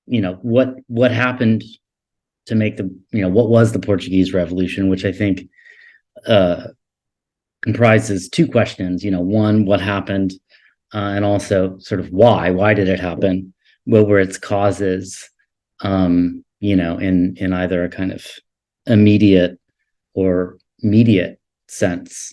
what happened to make what was the Portuguese Revolution, which I think comprises two questions. One, what happened, and also sort of why. Why did it happen? What were its causes? In either a kind of immediate or mediate sense.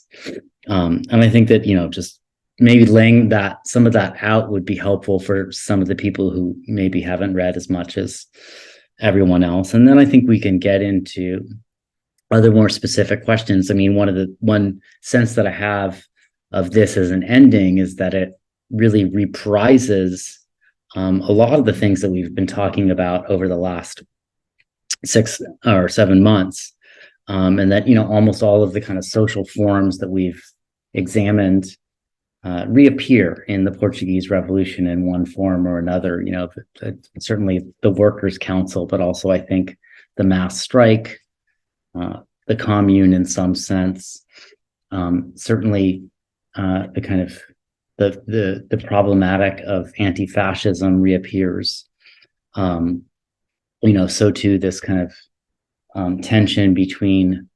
And I think that just maybe laying some of that out would be helpful for some of the people who maybe haven't read as much as everyone else. And then I think we can get into other more specific questions. I mean, one sense that I have of this as an ending is that it really reprises a lot of the things that we've been talking about over the last 6 or 7 months, and that almost all of the kind of social forms that we've examined reappear in the Portuguese Revolution in one form or another. Certainly the Workers' Council, but also I think the mass strike, the Commune in some sense, certainly the kind of the problematic of anti-fascism reappears. So too this kind of tension between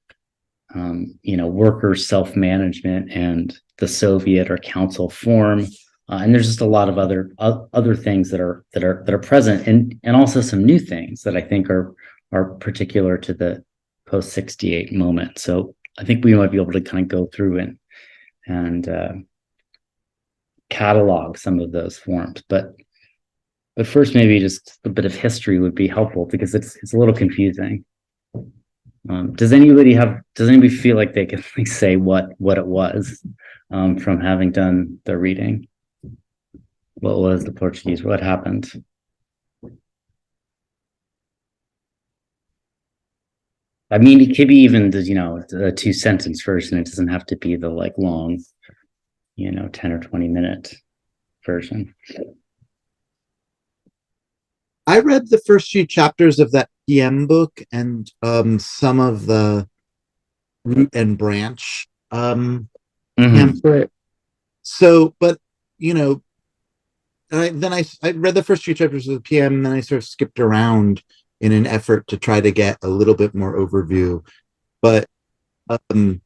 workers' self-management and the Soviet or council form, and there's just a lot of other things that are present, and also some new things that I think are particular to the post-68 moment. So I think we might be able to kind of go through and catalog some of those forms, but first maybe just a bit of history would be helpful because it's a little confusing. Does anybody feel like they can say what it was from having done the reading? What was the Portuguese? What happened? I mean, it could be even the a 2-sentence version. It doesn't have to be the long 10 or 20 minute version. I read the first few chapters of that PM book and some of the Root and Branch pamphlet. So, but I read the first few chapters of the PM, and then I sort of skipped around in an effort to try to get a little bit more overview. But I wouldn't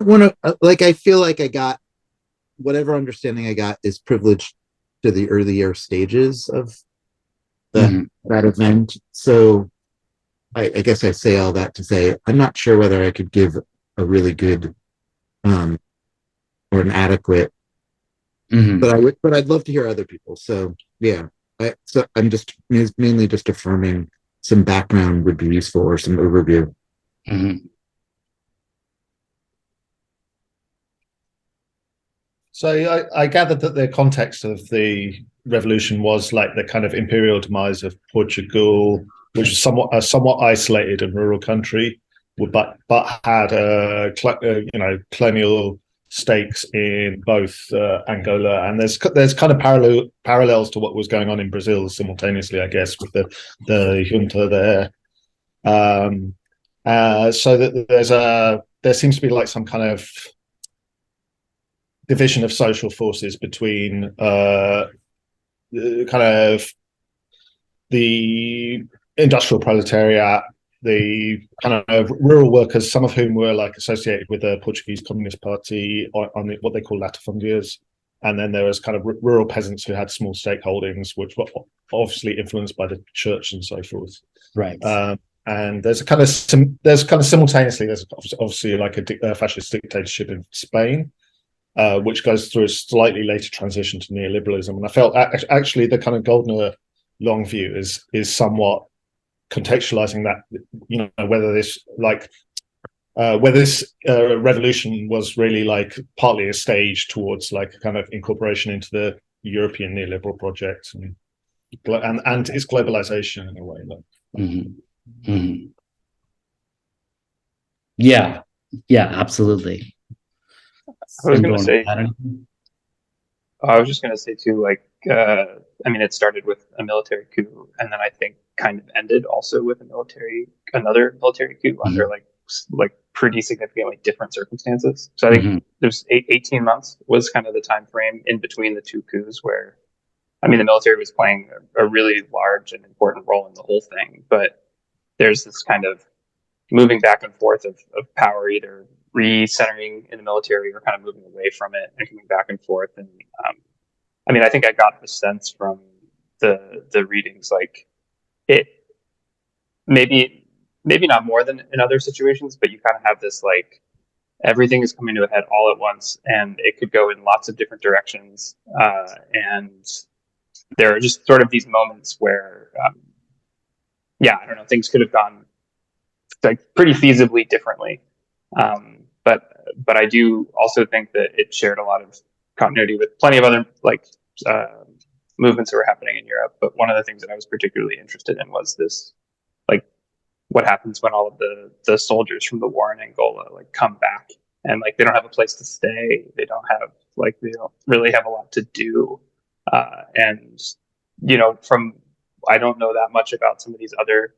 want to I feel like I got whatever understanding I got is privileged to the earlier stages of that event. So I guess I say all that to say I'm not sure whether I could give a really good or an adequate, but I'd love to hear other people. So yeah, so I'm just mainly just affirming some background would be useful or some overview. So I gathered that the context of the revolution was like the kind of imperial demise of Portugal, which was somewhat isolated and rural country, but had colonial stakes in both Angola, and there's kind of parallels to what was going on in Brazil simultaneously, I guess, with the junta there. So that there seems to be like some kind of division of social forces between kind of the industrial proletariat, the kind of rural workers, some of whom were like associated with the Portuguese Communist Party on what they call latifundias, and then there was kind of rural peasants who had small stakeholdings, which were obviously influenced by the church and so forth. Right. And there's kind of simultaneously there's obviously like a fascist dictatorship in Spain, which goes through a slightly later transition to neoliberalism. And I felt actually the kind of Goldner long view is somewhat contextualizing that, whether this revolution was really like partly a stage towards like a kind of incorporation into the European neoliberal project and its globalization in a way. Yeah, absolutely. I was just going to say too, it started with a military coup, and then I think kind of ended also with another military coup under like pretty significantly different circumstances. So I think there's 18 months was kind of the time frame in between the two coups where I mean, the military was playing a really large and important role in the whole thing, but there's this kind of moving back and forth of power, either recentering in the military or kind of moving away from it and coming back and forth. And I mean, I think I got the sense from the readings, like it maybe not more than in other situations, but you kind of have this like everything is coming to a head all at once, and it could go in lots of different directions. And there are just sort of these moments where, yeah, I don't know, things could have gone like pretty feasibly differently. But I do also think that it shared a lot of continuity with plenty of other like movements that were happening in Europe. But one of the things that I was particularly interested in was this, like, what happens when all of the soldiers from the war in Angola like come back and like they don't have a place to stay. They don't really have a lot to do. And you know, I don't know that much about some of these other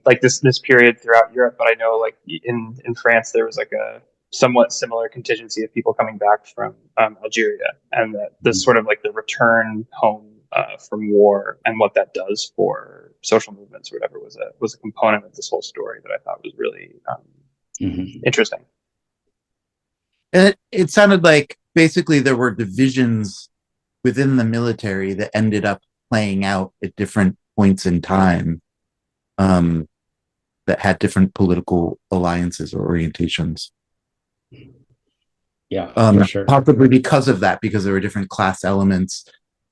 like this period throughout Europe, but I know like in France there was like a somewhat similar contingency of people coming back from Algeria, and that this sort of like the return home from war and what that does for social movements or whatever was a component of this whole story that I thought was really interesting. And it sounded like basically there were divisions within the military that ended up playing out at different points in time, that had different political alliances or orientations. Yeah, for sure. Possibly because of that, because there were different class elements,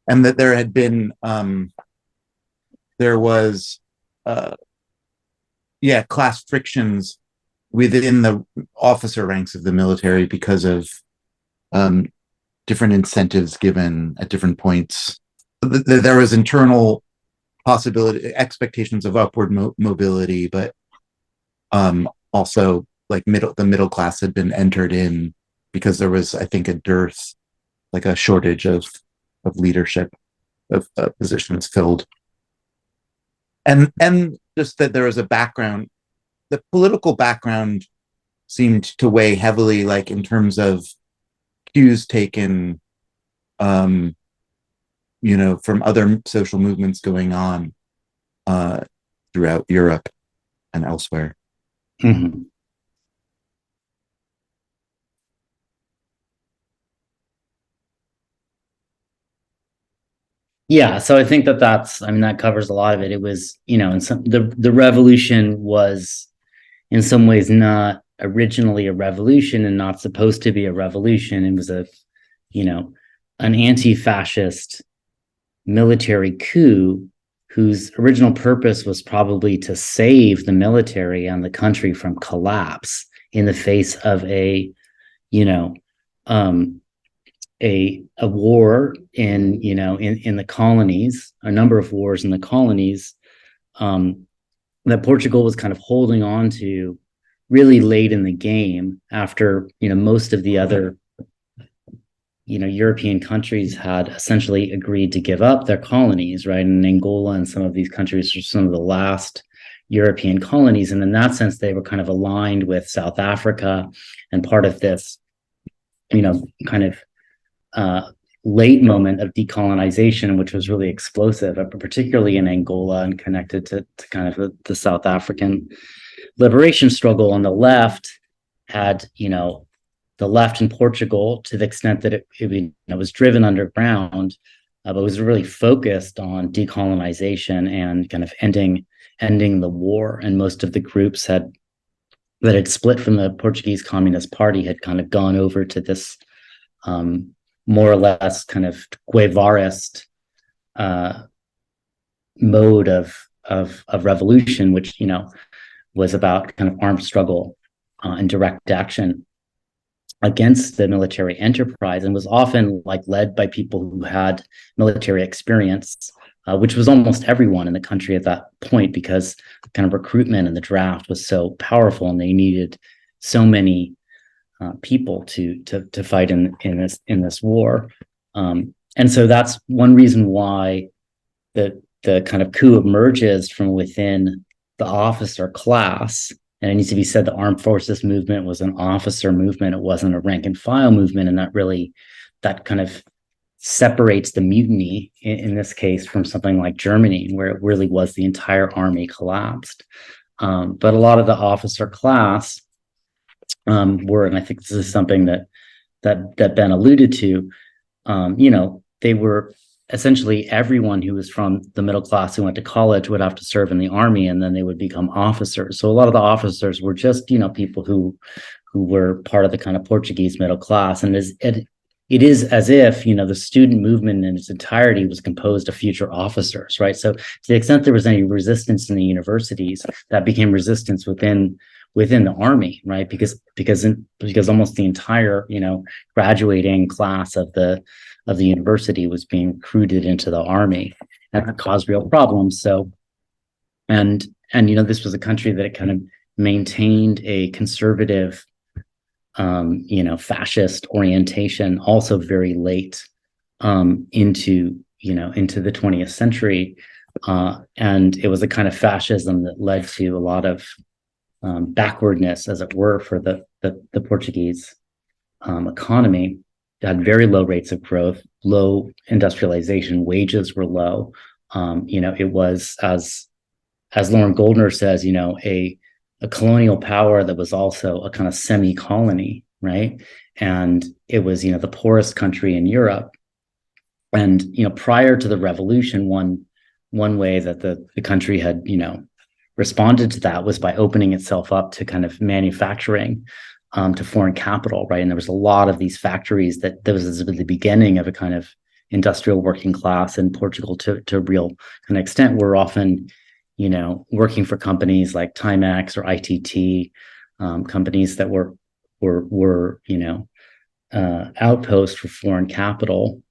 and that there had been class frictions within the officer ranks of the military because of different incentives given at different points. There was internal possibility, expectations of upward mobility, but also like the middle class had been entered in because there was, I think, a dearth, like a shortage of leadership, of positions filled, and just that there was a background. The political background seemed to weigh heavily, like in terms of cues taken, you know, from other social movements going on throughout Europe and elsewhere. Mm-hmm. Yeah, so I think that covers a lot of it. It was, you know, the revolution was in some ways not originally a revolution and not supposed to be a revolution. It was an anti-fascist military coup whose original purpose was probably to save the military and the country from collapse in the face of a war in the colonies, a number of wars in the colonies, that Portugal was kind of holding on to really late in the game after, most of the other, European countries had essentially agreed to give up their colonies, right? And Angola and some of these countries were some of the last European colonies. And in that sense, they were kind of aligned with South Africa and part of this, kind of late moment of decolonization, which was really explosive, particularly in Angola and connected to kind of the South African liberation struggle. On the left had, the left in Portugal, to the extent that it was driven underground, but was really focused on decolonization and kind of ending the war. And most of the groups that had split from the Portuguese Communist Party had kind of gone over to this more or less kind of Guevarist mode of revolution, which was about kind of armed struggle and direct action against the military enterprise, and was often like led by people who had military experience, which was almost everyone in the country at that point, because kind of recruitment and the draft was so powerful, and they needed so many people to fight in this war, and so that's one reason why the kind of coup emerges from within the officer class. And it needs to be said, the armed forces movement was an officer movement; it wasn't a rank and file movement, and that kind of separates the mutiny in this case from something like Germany, where it really was the entire army collapsed. But a lot of the officer class were, and I think this is something that Ben alluded to, they were essentially everyone who was from the middle class who went to college would have to serve in the army, and then they would become officers. So a lot of the officers were just, people who were part of the kind of Portuguese middle class. And it is as if, the student movement in its entirety was composed of future officers, right? So to the extent there was any resistance in the universities, that became resistance within the army, right? Because almost the entire, graduating class of the university was being recruited into the army, and that caused real problems. So, and this was a country that kind of maintained a conservative, fascist orientation also very late into the 20th century. And it was a kind of fascism that led to a lot of backwardness, as it were, for the Portuguese economy. It had very low rates of growth, low industrialization, wages were low. It was, as Lauren Goldner says, a colonial power that was also a kind of semi-colony, right? And it was, the poorest country in Europe. And, prior to the revolution, one way that the country had, responded to that was by opening itself up to kind of manufacturing, to foreign capital, right? And there was a lot of these factories that was the beginning of a kind of industrial working class in Portugal to a real kind of extent. We're often, working for companies like Timex or ITT, companies that were outposts for foreign capital.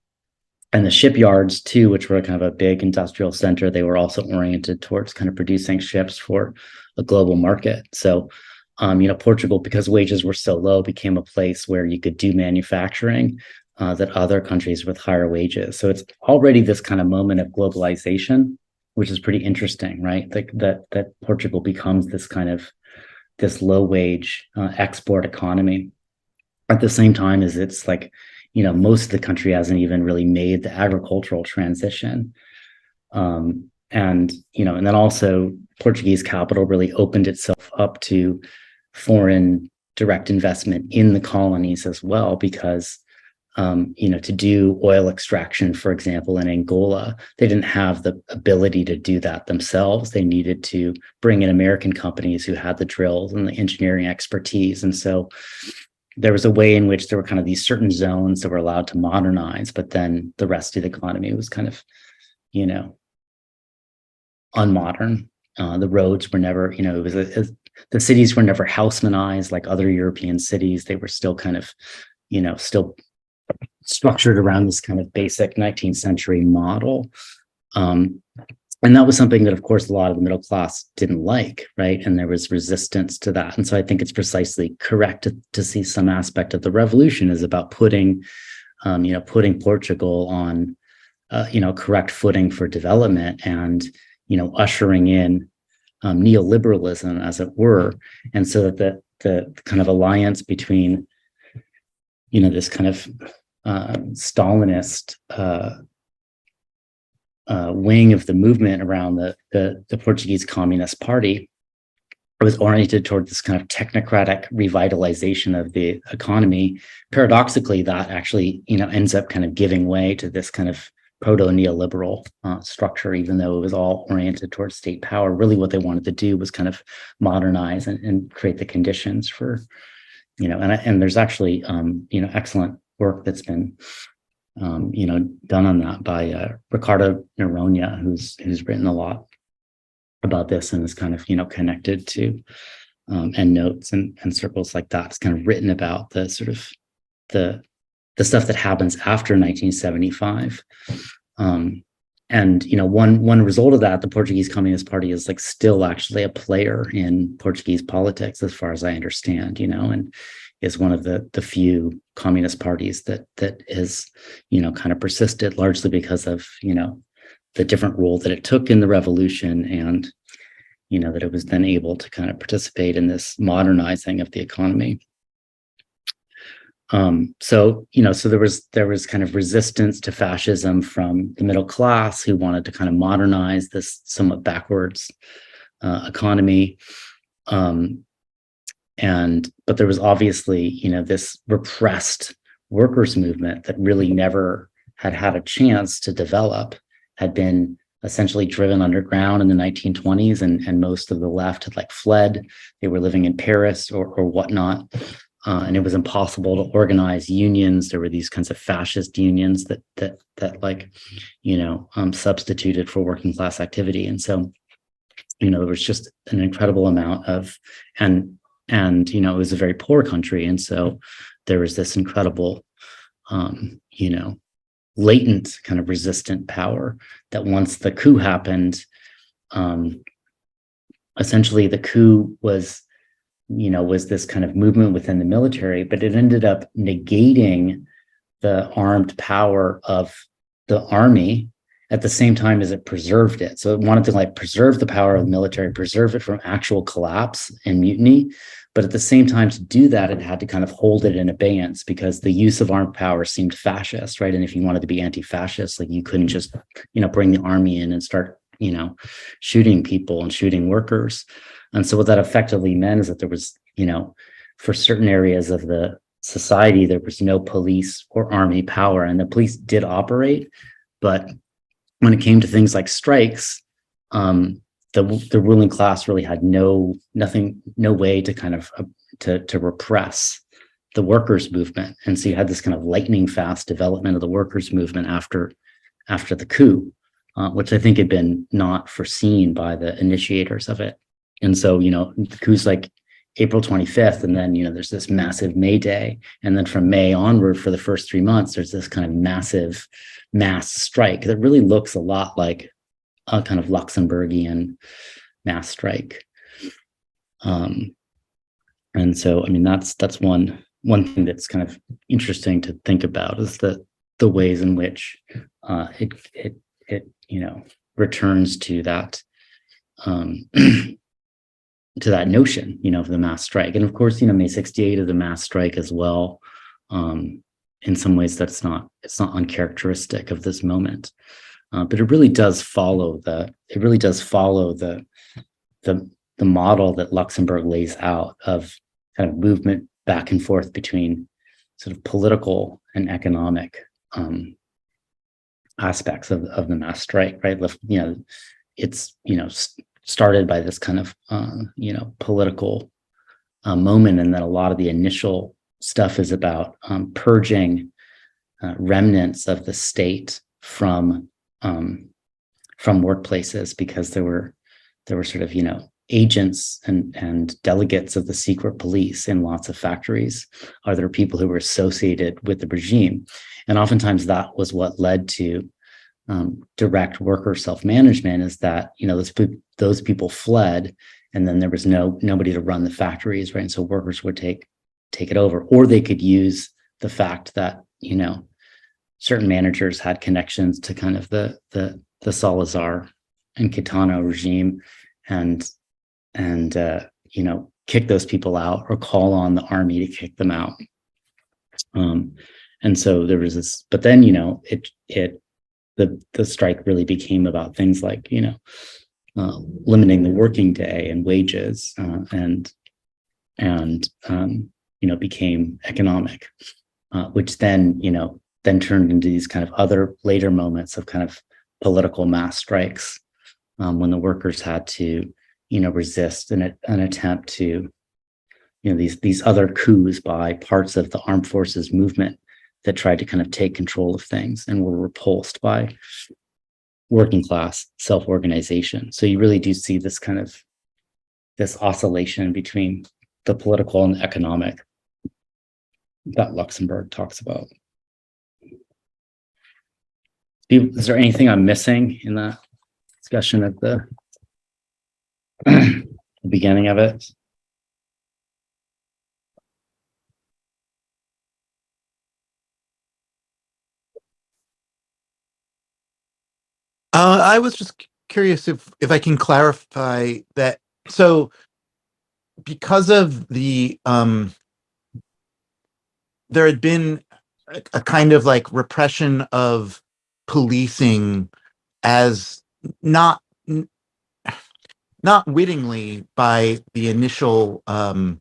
And the shipyards too, which were kind of a big industrial center, they were also oriented towards kind of producing ships for a global market. So, Portugal, because wages were so low, became a place where you could do manufacturing that other countries with higher wages. So it's already this kind of moment of globalization, which is pretty interesting, right? That Portugal becomes this low wage export economy at the same time as it's like, most of the country hasn't even really made the agricultural transition. And then also Portuguese capital really opened itself up to foreign direct investment in the colonies as well, because to do oil extraction, for example, in Angola, they didn't have the ability to do that themselves. They needed to bring in American companies who had the drills and the engineering expertise. And so there was a way in which there were kind of these certain zones that were allowed to modernize, but then the rest of the economy was kind of, unmodern. The roads were never, the cities were never housemanized like other European cities. They were still kind of, still structured around this kind of basic 19th century model. And that was something that, of course, a lot of the middle class didn't like, right? And there was resistance to that. And so I think it's precisely correct to see some aspect of the revolution is about putting Portugal on, correct footing for development and, ushering in neoliberalism, as it were. And so that the kind of alliance between, this kind of Stalinist wing of the movement around the Portuguese Communist Party was oriented toward this kind of technocratic revitalization of the economy. Paradoxically, that actually, ends up kind of giving way to this kind of proto-neoliberal structure, even though it was all oriented towards state power. Really what they wanted to do was kind of modernize and create the conditions for, and there's actually, excellent work that's been done on that by Ricardo Noronha, who's written a lot about this and is kind of connected to endnotes and circles like that. It's kind of written about the sort of the stuff that happens after 1975. And one result of that, the Portuguese Communist Party is like still actually a player in Portuguese politics, as far as I understand, and is one of the few communist parties that has, kind of persisted, largely because of, the different role that it took in the revolution and, that it was then able to kind of participate in this modernizing of the economy. So so there was kind of resistance to fascism from the middle class who wanted to kind of modernize this somewhat backwards economy. But there was obviously, this repressed workers' movement that really never had a chance to develop, had been essentially driven underground in the 1920s, and most of the left had fled. They were living in Paris or whatnot. And it was impossible to organize unions. There were these kinds of fascist unions that substituted for working class activity. And so, there was just an incredible amount of, and it was a very poor country. And so there was this incredible, latent kind of resistant power that once the coup happened, essentially the coup was this kind of movement within the military, but it ended up negating the armed power of the army at the same time as it preserved it. So it wanted to preserve the power of the military, preserve it from actual collapse and mutiny. But at the same time, to do that, it had to kind of hold it in abeyance because the use of armed power seemed fascist, right? And if you wanted to be anti-fascist, you couldn't just, bring the army in and start, shooting people and shooting workers. And so what that effectively meant is that there was, for certain areas of the society, there was no police or army power, and the police did operate. But when it came to things like strikes, the ruling class really had no way to kind of to repress the workers' movement. And so you had this kind of lightning fast development of the workers' movement after the coup, which I think had been not foreseen by the initiators of it. And so, the coup's April 25th, and then, there's this massive May Day. And then from May onward, for the first 3 months, there's this kind of massive mass strike that really looks a lot like a kind of Luxemburgian mass strike. And so, that's one thing that's kind of interesting to think about, is the ways in which it returns to that to that notion, of the mass strike. And of course, May 68 is a mass strike as well. In some ways, it's not uncharacteristic of this moment, but it really does follow the model that Luxemburg lays out of kind of movement back and forth between sort of political and economic aspects of the mass strike, right? It's started by this kind of political moment, and then a lot of the initial stuff is about purging remnants of the state from workplaces, because there were sort of agents and delegates of the secret police in lots of factories. Are there people who were associated with the regime? And oftentimes that was what led to direct worker self-management, is that those people fled, and then there was nobody to run the factories, right? And so workers would take it over, or they could use the fact that certain managers had connections to kind of the Salazar and Kitano regime, and kick those people out, or call on the army to kick them out. And so there was this, but then the strike really became about things like limiting the working day and wages, and became economic, which then turned into these kind of other later moments of kind of political mass strikes, when the workers had to resist an attempt to these other coups by parts of the armed forces movement that tried to kind of take control of things and were repulsed by working class self-organization. So you really do see this kind of this oscillation between the political and the economic that Luxemburg talks about. Is there anything I'm missing in that discussion of the beginning of it? I was just curious if I can clarify that. So because of the there had been a kind of like repression of policing as not not wittingly by the initial kind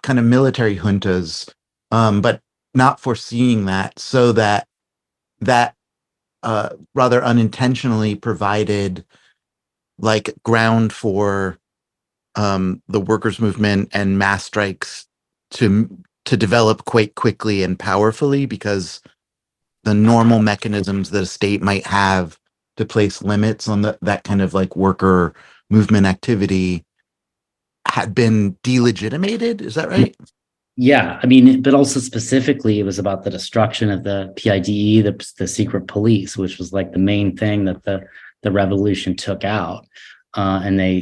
of military juntas, but not foreseeing that, so that rather unintentionally provided like ground for the workers' movement and mass strikes to develop quite quickly and powerfully, because the normal mechanisms that a state might have to place limits on that kind of like worker movement activity had been delegitimated. Is that right? Yeah, I mean, but also specifically, it was about the destruction of the PIDE, the secret police, which was like the main thing that the revolution took out, and they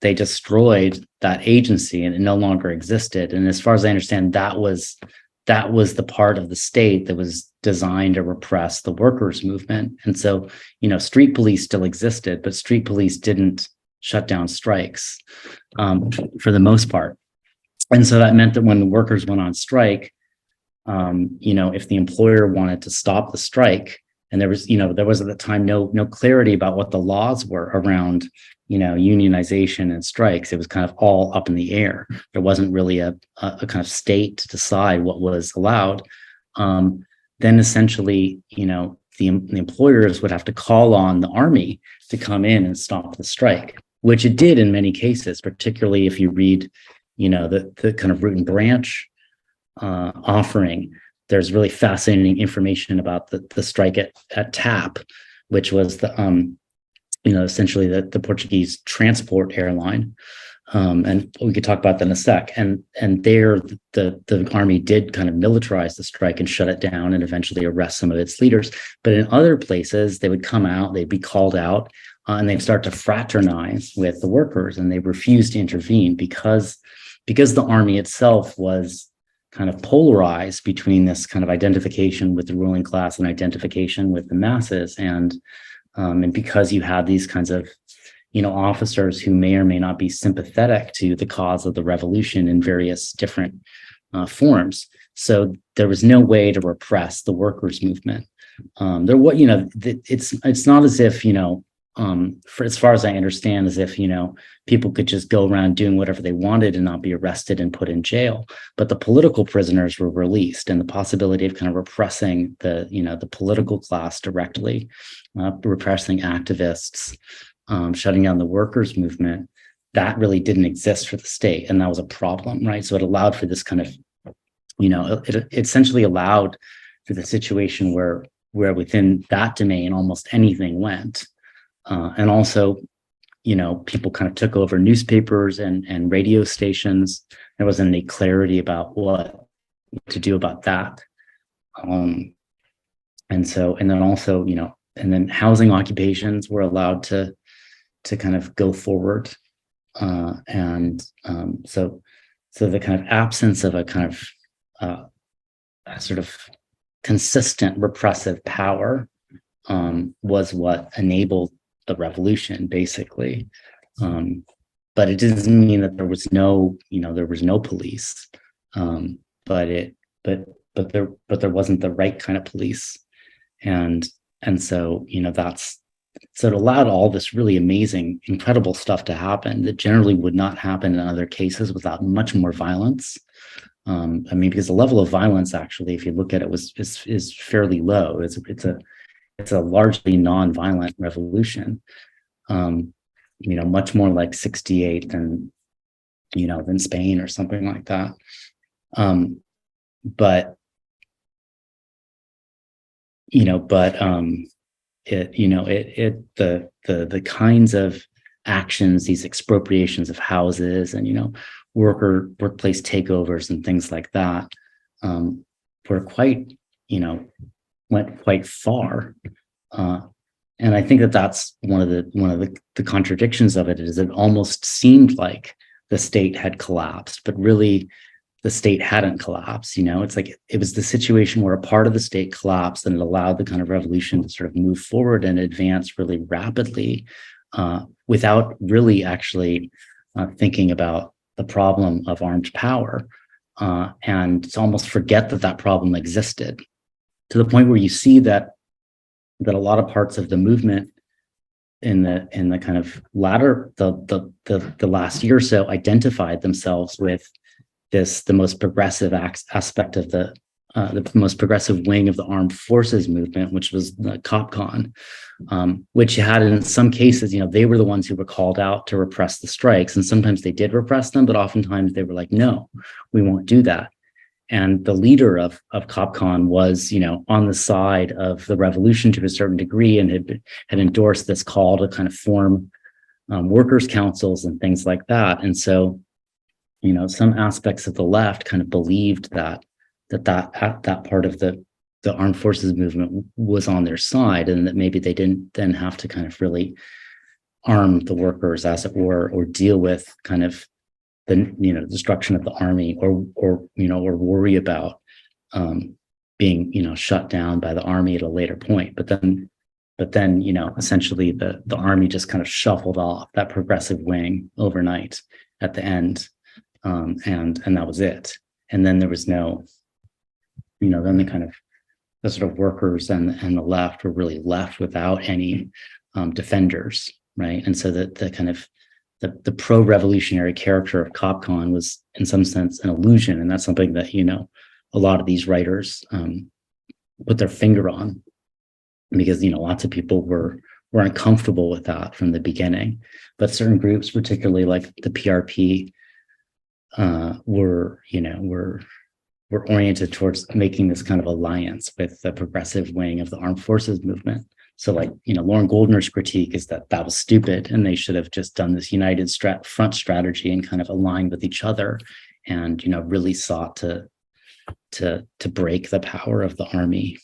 destroyed that agency, and it no longer existed. And as far as I understand, that was the part of the state that was designed to repress the workers' movement. And so, street police still existed, but street police didn't shut down strikes for the most part. And so that meant that when the workers went on strike, if the employer wanted to stop the strike, and there was at the time no clarity about what the laws were around, unionization and strikes. It was kind of all up in the air. There wasn't really a kind of state to decide what was allowed. Then essentially, the employers would have to call on the army to come in and stop the strike, which it did in many cases, particularly if you read the kind of root and branch offering. There's really fascinating information about the strike at TAP, which was essentially the Portuguese transport airline. And we could talk about that in a sec. And there, the army did kind of militarize the strike and shut it down and eventually arrest some of its leaders. But in other places, they would come out, they'd be called out, and they'd start to fraternize with the workers, and they refused to intervene because the army itself was kind of polarized between this kind of identification with the ruling class and identification with the masses, and because you had these kinds of officers who may or may not be sympathetic to the cause of the revolution in various different forms. So there was no way to repress the workers' movement. It's not as if for as far as I understand, as if people could just go around doing whatever they wanted and not be arrested and put in jail. But the political prisoners were released, and the possibility of kind of repressing the political class directly, repressing activists, shutting down the workers' movement, that really didn't exist for the state, and that was a problem, right? So it allowed for this kind of, it essentially allowed for the situation where within that domain almost anything went. And also, people kind of took over newspapers and radio stations. There wasn't any clarity about what to do about that. And then housing occupations were allowed to kind of go forward. So the kind of absence of a kind of a sort of consistent repressive power was what enabled the revolution, basically. But it doesn't mean that there was no police. But there wasn't the right kind of police. And so, so it allowed all this really amazing, incredible stuff to happen that generally would not happen in other cases without much more violence. Because the level of violence, actually, if you look at it, is fairly low. It's a largely non-violent revolution, much more like 68 than Spain or something like that. The kinds of actions, these expropriations of houses and workplace takeovers and things like that, were quite went quite far, and I think that's one of the contradictions of it, is it almost seemed like the state had collapsed, but really the state hadn't collapsed. It's like it was the situation where a part of the state collapsed, and it allowed the kind of revolution to sort of move forward and advance really rapidly, without really actually thinking about the problem of armed power. and to almost forget that that problem existed, to the point where you see that a lot of parts of the movement in the kind of latter the last year or so identified themselves with the most progressive aspect of the most progressive wing of the armed forces movement, which was the CopCon, which had in some cases, they were the ones who were called out to repress the strikes, and sometimes they did repress them, but oftentimes they were like, no, we won't do that. And the leader of CopCon was, on the side of the revolution to a certain degree, and had endorsed this call to kind of form workers' councils and things like that. And so, some aspects of the left kind of believed that part of the armed forces movement was on their side, and that maybe they didn't then have to kind of really arm the workers, as it were, or deal with kind of the destruction of the army, or worry about being shut down by the army at a later point. But then essentially the army just kind of shuffled off that progressive wing overnight at the end, and that was it. And then there was no, then the sort of workers and the left were really left without any defenders, right? And so the kind of the pro-revolutionary character of CopCon was in some sense an illusion, and that's something that a lot of these writers put their finger on, because lots of people were uncomfortable with that from the beginning. But certain groups, particularly like the PRP, were oriented towards making this kind of alliance with the progressive wing of the armed forces movement. So Lauren Goldner's critique is that was stupid, and they should have just done this united front strategy and kind of aligned with each other, and really sought to break the power of the army.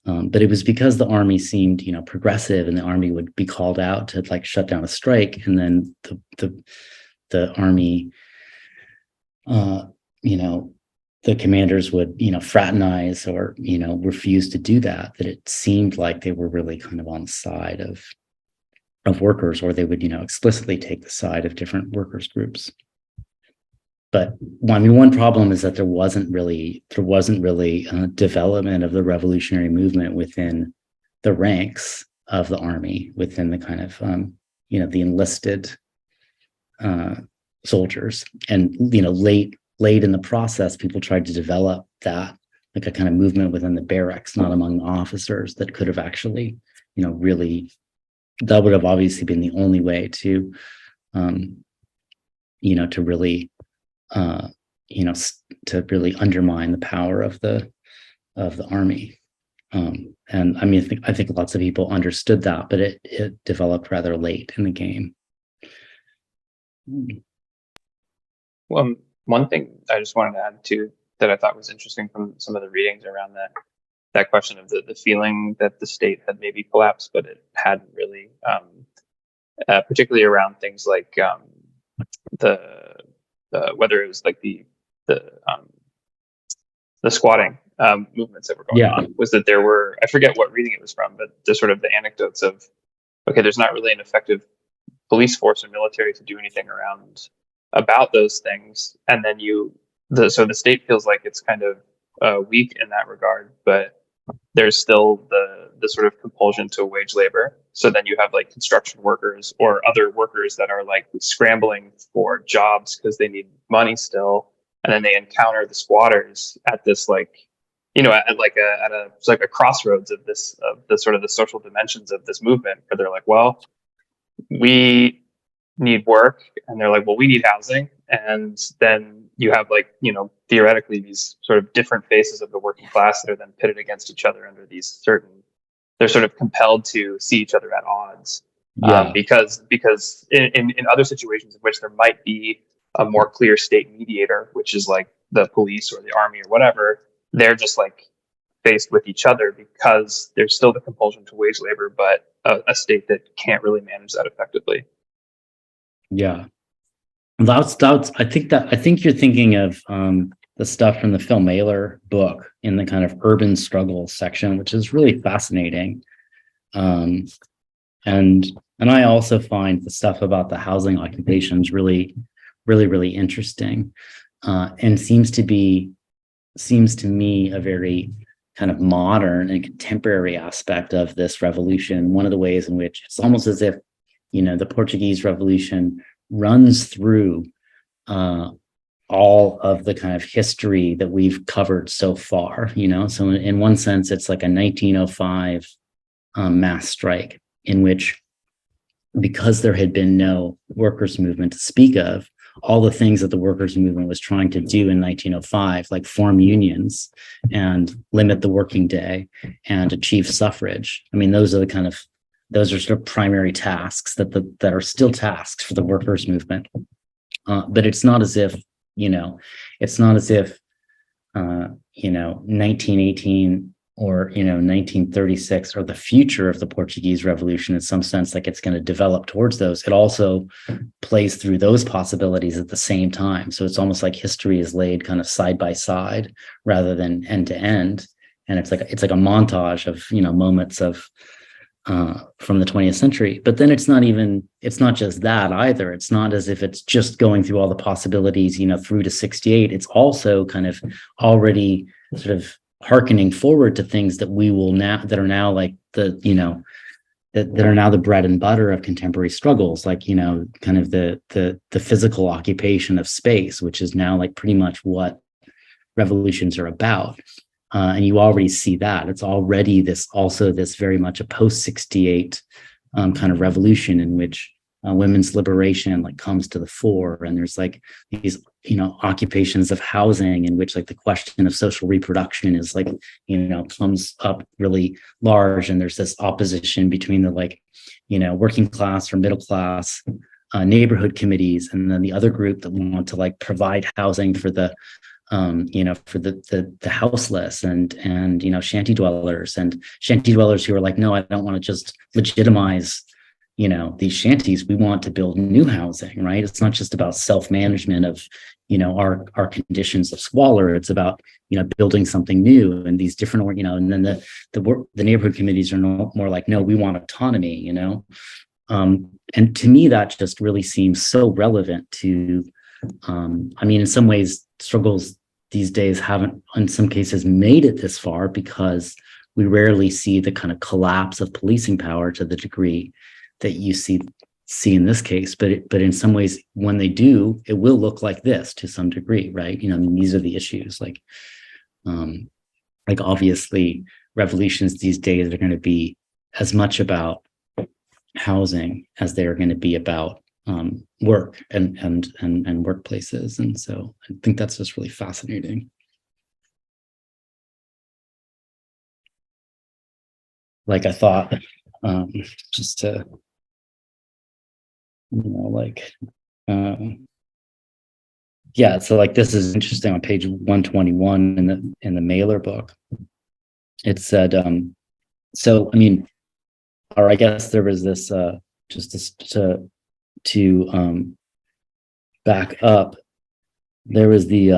But it was because the army seemed progressive, and the army would be called out to shut down a strike, and then the army the commanders would, fraternize or, refuse to do that it seemed like they were really kind of on the side of workers, or they would, explicitly take the side of different workers groups. But one problem is that there wasn't really development of the revolutionary movement within the ranks of the army, within the kind of, the enlisted soldiers. And, late in the process, people tried to develop that, like a kind of movement within the barracks, not among the officers, that could have actually, really, that would have obviously been the only way to, to really, to really undermine the power of the army. And I mean, I think lots of people understood that, but it developed rather late in the game. Well, one thing I just wanted to add to that I thought was interesting from some of the readings around that question of the feeling that the state had maybe collapsed, but it hadn't really, particularly around things like whether it was like the squatting movements that were going on, was that there were, I forget what reading it was from, but the sort of the anecdotes of, okay, there's not really an effective police force or military to do anything about those things, and then so the state feels like it's kind of weak in that regard, but there's still the sort of compulsion to wage labor. So then you have like construction workers or other workers that are like scrambling for jobs because they need money still, and then they encounter the squatters at this it's like a crossroads of the sort of the social dimensions of this movement, where they're like, well, we need work, and they're like, well, we need housing. And then you have theoretically these sort of different faces of the working class that are then pitted against each other under these they're sort of compelled to see each other at odds. Because in other situations in which there might be a more clear state mediator, which is like the police or the army or whatever, they're just like faced with each other because there's still the compulsion to wage labor, but a state that can't really manage that effectively. Yeah, that's. I think you're thinking of the stuff from the Phil Mailer book in the kind of urban struggle section, which is really fascinating. And I also find the stuff about the housing occupations really, really, really interesting. and seems to me a very kind of modern and contemporary aspect of this revolution. One of the ways in which it's almost as if, the Portuguese Revolution runs through all of the kind of history that we've covered so far, So in one sense, it's like a 1905 mass strike in which, because there had been no workers' movement to speak of, all the things that the workers' movement was trying to do in 1905, like form unions and limit the working day and achieve suffrage. I mean, those are sort of primary tasks that are still tasks for the workers' movement. But it's not as if, 1918 or 1936 or the future of the Portuguese Revolution in some sense, like it's going to develop towards those. It also plays through those possibilities at the same time. So it's almost like history is laid kind of side by side rather than end to end. And it's like a montage of moments of from the 20th century. But then it's not just that either. It's not as if it's just going through all the possibilities, through to 68. It's also kind of already sort of hearkening forward to things that that are now like that are now the bread and butter of contemporary struggles, like kind of the physical occupation of space, which is now like pretty much what revolutions are about. And you already see that it's already this very much a post-68 kind of revolution in which women's liberation like comes to the fore, and there's like these occupations of housing in which like the question of social reproduction is like comes up really large, and there's this opposition between the working class or middle class neighborhood committees, and then the other group that want to like provide housing for the for the houseless and shanty dwellers who are like, no, I don't want to just legitimize these shanties. We want to build new housing, right? It's not just about self-management of our conditions of squalor. It's about building something new, and these different and then the neighborhood committees are more like, no, we want autonomy, and to me that just really seems so relevant to in some ways struggles these days haven't in some cases made it this far because we rarely see the kind of collapse of policing power to the degree that you see in this case, but in some ways when they do, it will look like this to some degree, right? These are the issues, like obviously revolutions these days are going to be as much about housing as they are going to be about work and workplaces, and so I think that's just really fascinating. Like I thought, just to so like this is interesting on page 121 in the Mailer book. It said, or I guess there was this to back up, there was the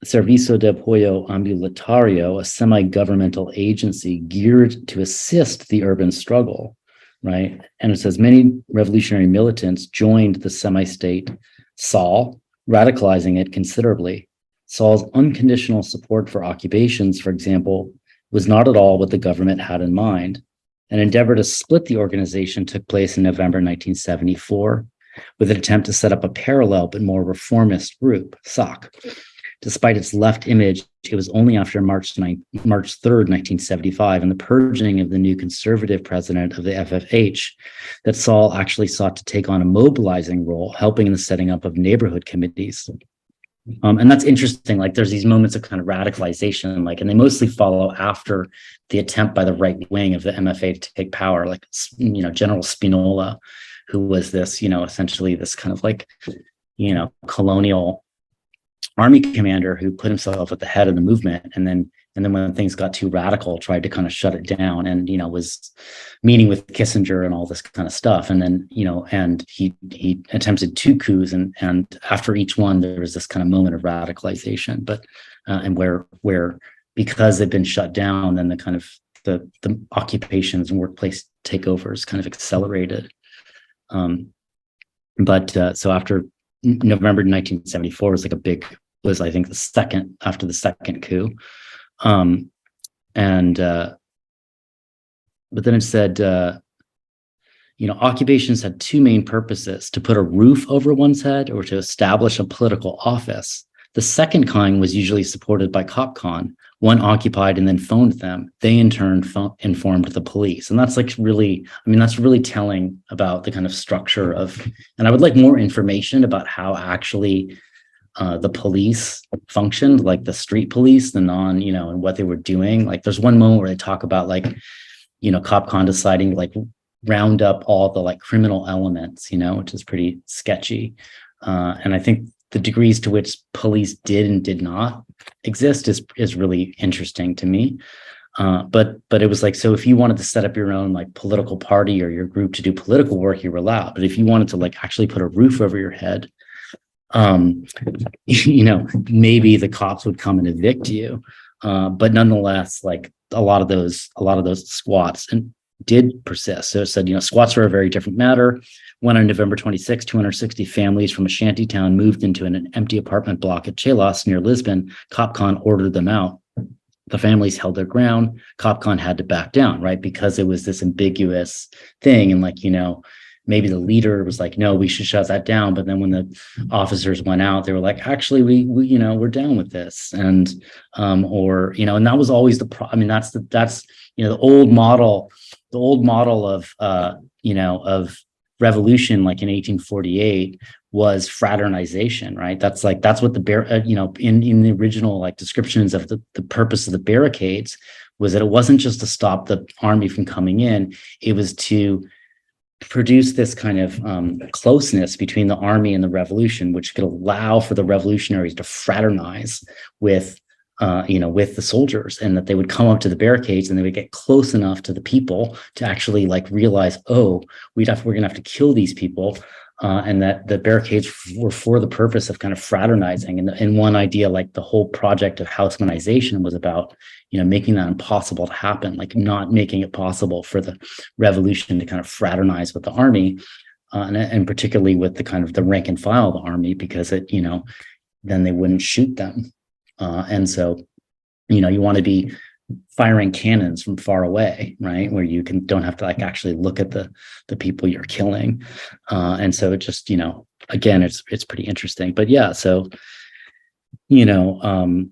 Servicio de Apoyo Ambulatorio, a semi-governmental agency geared to assist the urban struggle, right? And it says many revolutionary militants joined the semi-state SAL, radicalizing it considerably. SAL's unconditional support for occupations, for example, was not at all what the government had in mind. An endeavor to split the organization took place in November 1974 with an attempt to set up a parallel but more reformist group, SOC. Despite its left image, it was only after March 3rd, 1975, and the purging of the new conservative president of the FFH that Saul actually sought to take on a mobilizing role, helping in the setting up of neighborhood committees. And that's interesting. Like there's these moments of kind of radicalization, and they mostly follow after the attempt by the right wing of the MFA to take power, like, General Spinola, who was this, essentially this kind of like, colonial army commander who put himself at the head of the movement. And then when things got too radical, tried to kind of shut it down and, was meeting with Kissinger and all this kind of stuff. And then, and he attempted 2 coups and after each one, there was this kind of moment of radicalization, but, and where, because they've been shut down, then the kind of the occupations and workplace takeovers kind of accelerated. So after November 1974 was like was I think the second after the second coup. But then it said, occupations had two main purposes: to put a roof over one's head or to establish a political office. The second kind was usually supported by CopCon. One occupied and then phoned them. They in turn informed the police. And that's like really, that's really telling about the kind of structure of, and I would like more information about how actually the police functioned, like the street police, the and what they were doing. Like there's one moment where they talk about like, CopCon deciding to like round up all the like criminal elements, which is pretty sketchy. And I think the degrees to which police did and did not exist is really interesting to me. But it was like, so if you wanted to set up your own like political party or your group to do political work, you were allowed. But if you wanted to like actually put a roof over your head, maybe the cops would come and evict you. But nonetheless, like a lot of those squats and did persist. So it said, squats are a very different matter. When on November 26, 260 families from a shanty town moved into an empty apartment block at Chelas near Lisbon, CopCon ordered them out. The families held their ground. CopCon had to back down, right? Because it was this ambiguous thing. And like, maybe the leader was like, no, we should shut that down. But then when the officers went out, they were like, actually, we we're down with this. And, and that was always that's the old model of, of revolution, like in 1848 was fraternization, right? That's what the in the original like descriptions of the purpose of the barricades was that it wasn't just to stop the army from coming in, it was to produce this kind of closeness between the army and the revolution, which could allow for the revolutionaries to fraternize with the soldiers, and that they would come up to the barricades and they would get close enough to the people to actually like realize, oh, we're gonna have to kill these people, and that the barricades were for the purpose of kind of fraternizing. And one idea, like the whole project of Haussmannization, was about making that impossible to happen, like not making it possible for the revolution to kind of fraternize with the army, and particularly with the kind of the rank and file of the army, because it then they wouldn't shoot them. And so, you want to be firing cannons from far away, right? Where you don't have to like actually look at the people you're killing. And so it just, again, it's pretty interesting. But yeah, so, and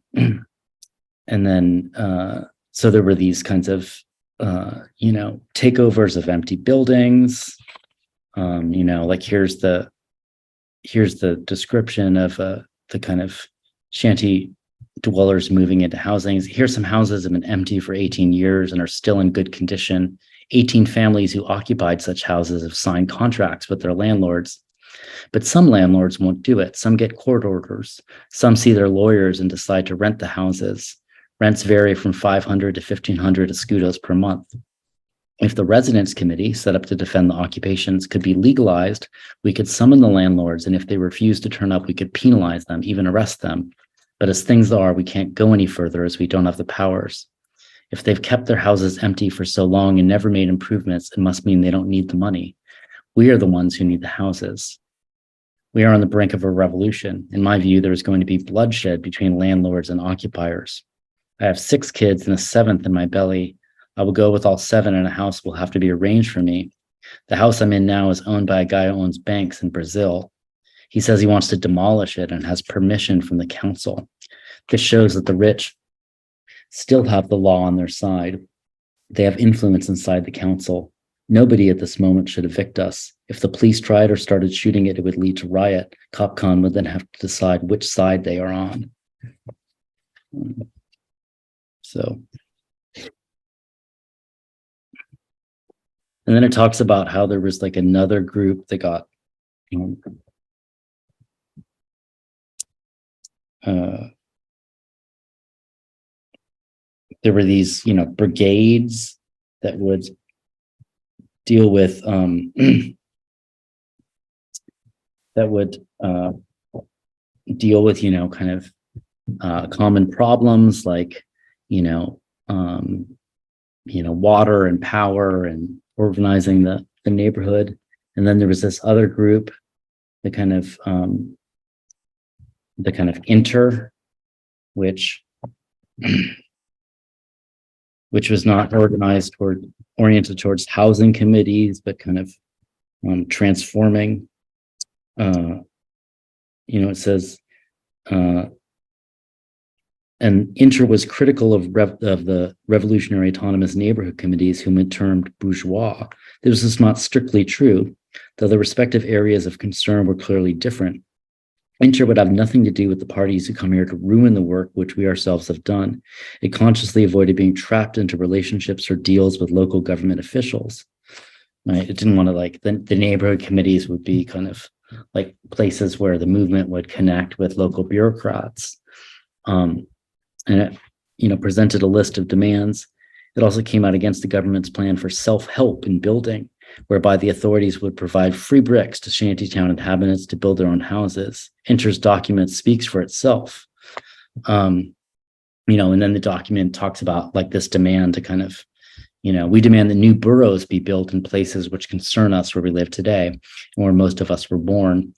then, so there were these kinds of, takeovers of empty buildings. Like here's the description of the kind of shanty dwellers moving into housings. Here's some houses have been empty for 18 years and are still in good condition. 18 families who occupied such houses have signed contracts with their landlords. But some landlords won't do it. Some get court orders. Some see their lawyers and decide to rent the houses. Rents vary from 500 to 1,500 escudos per month. If the residence committee set up to defend the occupations could be legalized, we could summon the landlords, and if they refuse to turn up, we could penalize them, even arrest them. But as things are, we can't go any further as we don't have the powers. If they've kept their houses empty for so long and never made improvements, it must mean they don't need the money. We are the ones who need the houses. We are on the brink of a revolution. In my view, there is going to be bloodshed between landlords and occupiers. I have 6 kids and a 7th in my belly. I will go with all 7, and a house will have to be arranged for me. The house I'm in now is owned by a guy who owns banks in Brazil. He says he wants to demolish it and has permission from the council. This shows that the rich still have the law on their side. They have influence inside the council. Nobody at this moment should evict us. If the police tried or started shooting it, it would lead to riot. CopCon would then have to decide which side they are on. So, and then it talks about how there was like another group that got there were these, brigades that would deal with kind of common problems like water and power and organizing the neighborhood. And then there was this other group that kind of the kind of inter, which was not oriented towards housing committees, but kind of transforming. It says, and Inter was critical of the revolutionary autonomous neighborhood committees, whom it termed bourgeois. This is not strictly true, though the respective areas of concern were clearly different. Inter would have nothing to do with the parties who come here to ruin the work which we ourselves have done. It consciously avoided being trapped into relationships or deals with local government officials. Right? It didn't want to, like, the neighborhood committees would be kind of like places where the movement would connect with local bureaucrats. And it, presented a list of demands. It also came out against the government's plan for self-help in building, whereby the authorities would provide free bricks to shantytown inhabitants to build their own houses. Inter's document speaks for itself. And then the document talks about like this demand to kind of, we demand that new boroughs be built in places which concern us where we live today and where most of us were born.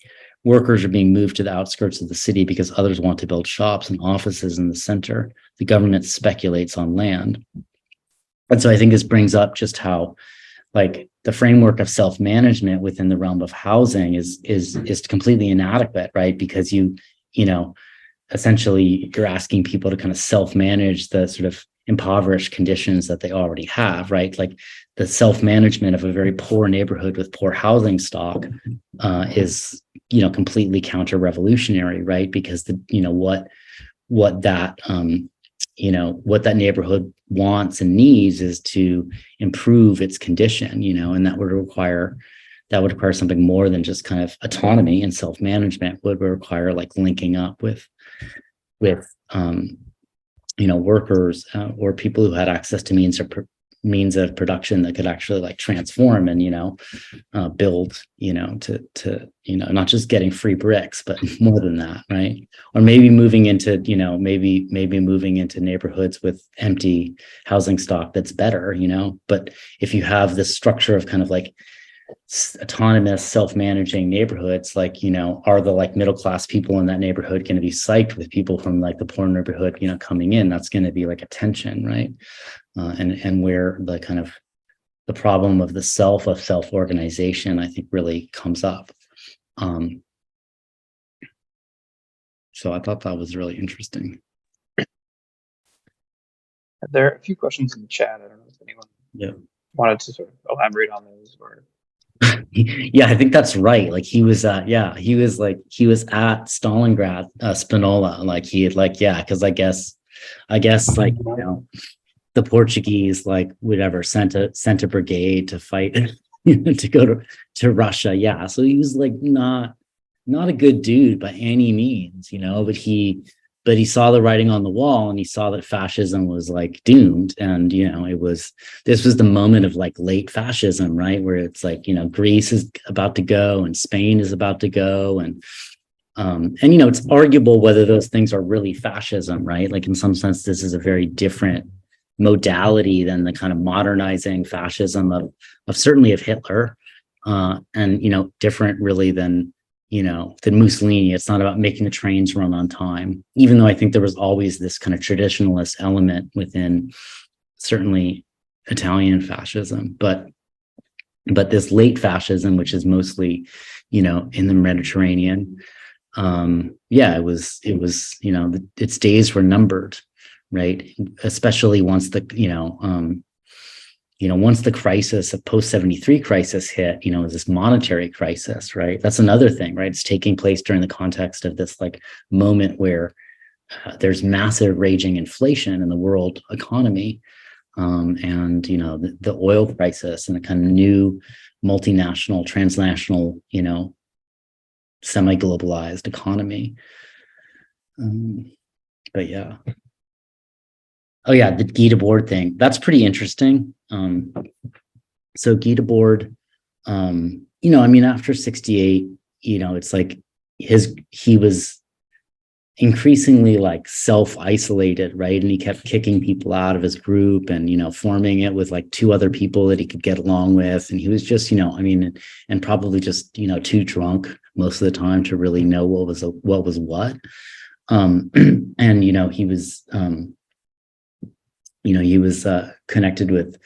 Workers are being moved to the outskirts of the city because others want to build shops and offices in the center. The government speculates on land. And so I think this brings up just how, like, the framework of self-management within the realm of housing is completely inadequate, right? Because essentially you're asking people to kind of self-manage the sort of impoverished conditions that they already have, right? Like the self-management of a very poor neighborhood with poor housing stock is, completely counter-revolutionary, right? Because what that neighborhood wants and needs is to improve its condition, and that would require something more than just kind of autonomy and self-management. Would require like linking up with workers or people who had access to means of production that could actually like transform and build to not just getting free bricks, but more than that, right? Or maybe moving into maybe moving into neighborhoods with empty housing stock that's better, but if you have this structure of kind of like autonomous self-managing neighborhoods, like are the like middle class people in that neighborhood going to be psyched with people from like the poor neighborhood coming in? That's going to be like a tension, right? And where the kind of the problem of the self-organization I think really comes up. So I thought that was really interesting. There are a few questions in the chat. I don't know if anyone wanted to sort of elaborate on those or. Yeah, I think that's right. Like he was at Stalingrad, Spinola. Like he had because I guess like the Portuguese like whatever sent a brigade to fight to go to Russia. Yeah, so he was like not a good dude by any means, but he saw the writing on the wall and he saw that fascism was like doomed. And, this was the moment of like late fascism, right? Where it's like, Greece is about to go and Spain is about to go. And it's arguable whether those things are really fascism, right? Like in some sense, this is a very different modality than the kind of modernizing fascism of certainly of Hitler. And, different really than Mussolini. It's not about making the trains run on time, even though I think there was always this kind of traditionalist element within certainly Italian fascism, but this late fascism, which is mostly, in the Mediterranean, it was, its days were numbered, right? Especially once once the crisis of post-73 crisis hit, this monetary crisis, right? That's another thing, right? It's taking place during the context of this like moment where there's massive raging inflation in the world economy. And, the oil crisis and a kind of new multinational, transnational, semi-globalized economy. But yeah. Oh yeah, the Guy Debord thing. That's pretty interesting. So Guy Debord, after 68, it's like he was increasingly like self-isolated, right? And he kept kicking people out of his group and, forming it with like two other people that he could get along with. And he was just, and probably just, too drunk most of the time to really know what was what. And, he was, he was connected with,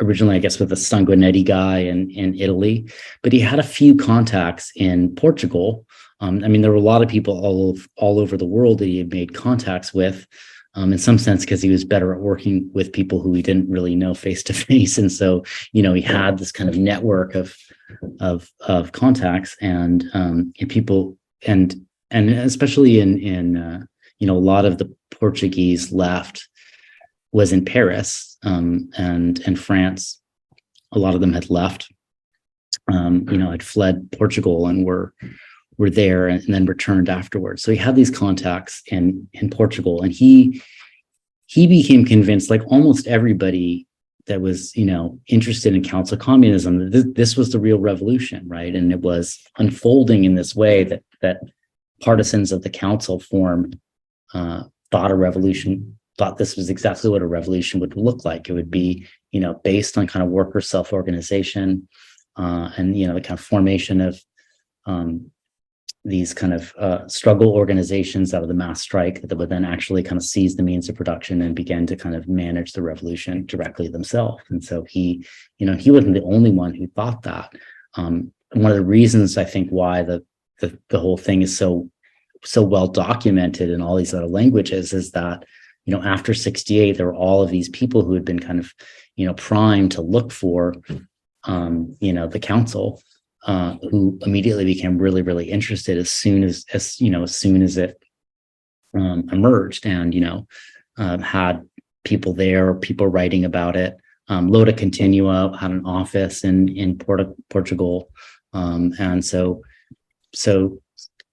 originally, I guess, with the Sanguinetti guy in Italy, but he had a few contacts in Portugal. There were a lot of people all over the world that he had made contacts with, in some sense, because he was better at working with people who he didn't really know face to face. And so, he had this kind of network of contacts and people, and especially in a lot of the Portuguese left was in Paris, and France. A lot of them had left, had fled Portugal and were there and then returned afterwards. So he had these contacts in Portugal, and he became convinced, like almost everybody that was, interested in Council Communism, that this was the real revolution, right? And it was unfolding in this way that partisans of the council formed thought this was exactly what a revolution would look like. It would be, based on kind of worker self-organization, and, the kind of formation of these kind of struggle organizations out of the mass strike that would then actually kind of seize the means of production and begin to kind of manage the revolution directly themselves. And so he wasn't the only one who thought that. One of the reasons I think why the whole thing is so well documented in all these other languages is that, after 68, there were all of these people who had been kind of, primed to look for, the council, who immediately became really, really interested as soon as it emerged, and, had people there, people writing about it. Loda Continua had an office in Portugal. And so,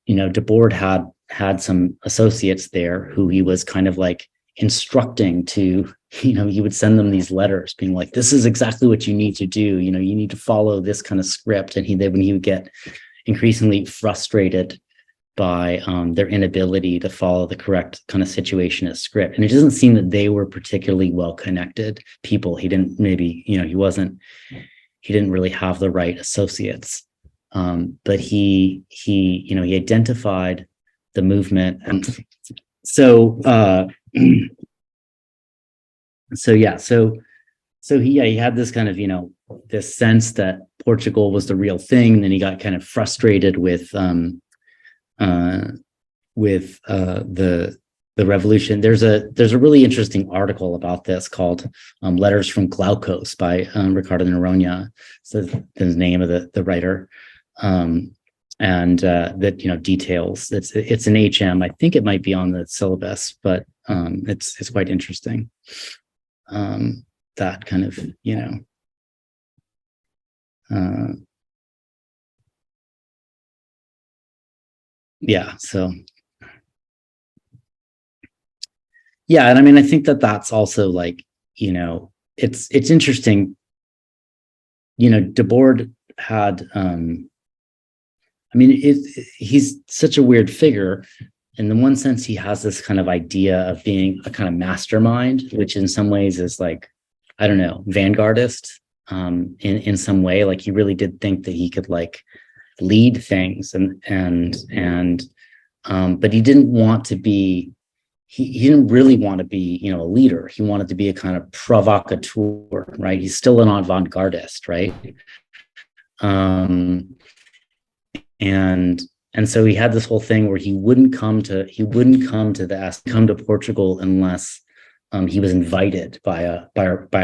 Debord had some associates there who he was kind of like instructing to, he would send them these letters being like, this is exactly what you need to do. You need to follow this kind of script. And when he would get increasingly frustrated by their inability to follow the correct kind of situationist script. And it doesn't seem that they were particularly well-connected people. He didn't really have the right associates. But he identified the movement. And so he had this kind of, this sense that Portugal was the real thing. And then he got kind of frustrated with the revolution. There's a really interesting article about this called Letters from Glaukos by Ricardo Noronha. So the name of the writer. And that details. It's an HM. I think it might be on the syllabus, but it's quite interesting. That kind of yeah. So yeah, and I think that also like it's interesting. Debord had. He's such a weird figure. In the one sense, he has this kind of idea of being a kind of mastermind, which in some ways is like, I don't know, vanguardist. In some way, like he really did think that he could like lead things, but he didn't want to be. He didn't really want to be, a leader. He wanted to be a kind of provocateur, right? He's still an avant-gardist, right? And so he had this whole thing where he wouldn't come to Portugal unless he was invited by a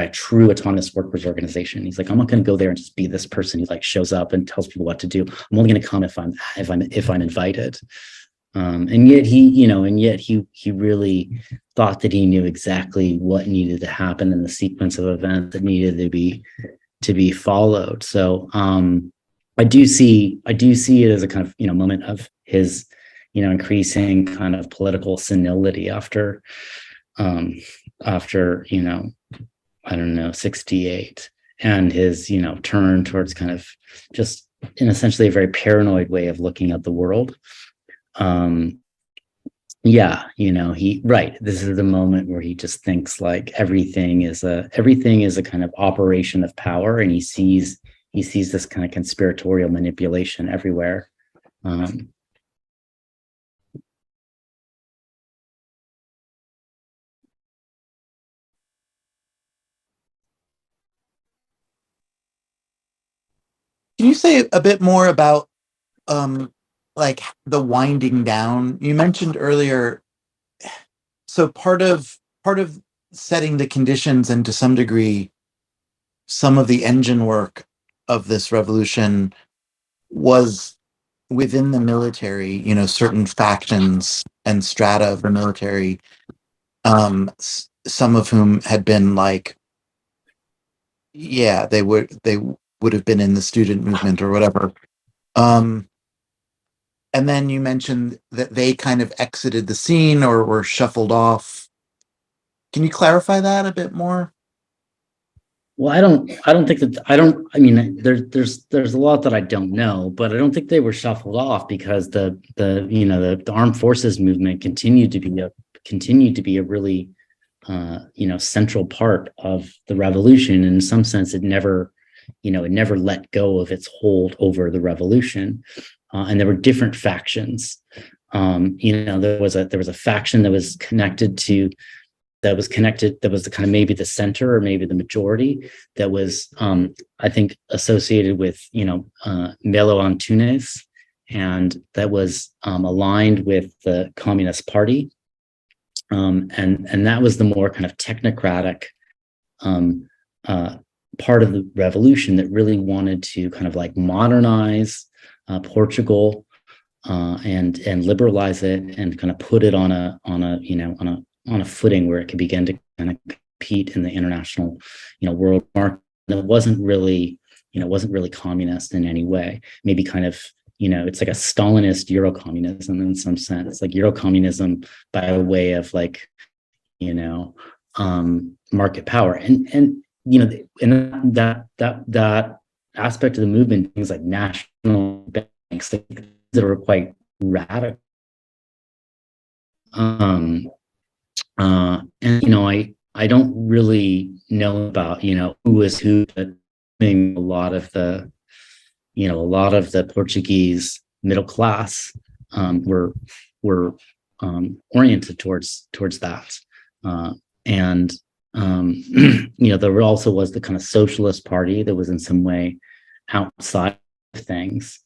true autonomous workers organization. He's like, I'm not going to go there and just be this person who like shows up and tells people what to do. I'm only going to come if I'm invited. And yet he really thought that he knew exactly what needed to happen in the sequence of events that needed to be followed. So I do see it as a kind of moment of his increasing kind of political senility after I don't know, 68, and his turn towards kind of just in essentially a very paranoid way of looking at the world. yeah, this is the moment where he just thinks like everything is a kind of operation of power, and he sees this kind of conspiratorial manipulation everywhere. Um, Can you say a bit more about like the winding down? You mentioned earlier, so part of setting the conditions, and to some degree some of the engine work of this revolution, was within the military, certain factions and strata of the military, some of whom had been like, yeah, they would have been in the student movement or whatever. Um, and then you mentioned that they kind of exited the scene or were shuffled off. Can you clarify that a bit more? well, I don't think that I mean, there's a lot that I don't know, but I don't think they were shuffled off because the armed forces movement continued to be a really central part of the revolution. In some sense, it never let go of its hold over the revolution, and there were different factions. There was a faction that was connected that was the kind of maybe the center or maybe the majority, that was I think associated with Melo Antunes, and that was aligned with the Communist Party, and that was the more kind of technocratic part of the revolution that really wanted to kind of like modernize Portugal, and liberalize it, and kind of put it on a footing where it could begin to kind of compete in the international world market. It wasn't really communist in any way. Maybe kind of it's like a Stalinist Eurocommunism in some sense, like Eurocommunism by way of like market power, and and that aspect of the movement, things like national banks that were quite radical. And I don't really know about who was who, but a lot of the Portuguese middle class were oriented towards that, and there also was the kind of socialist party that was in some way outside of things,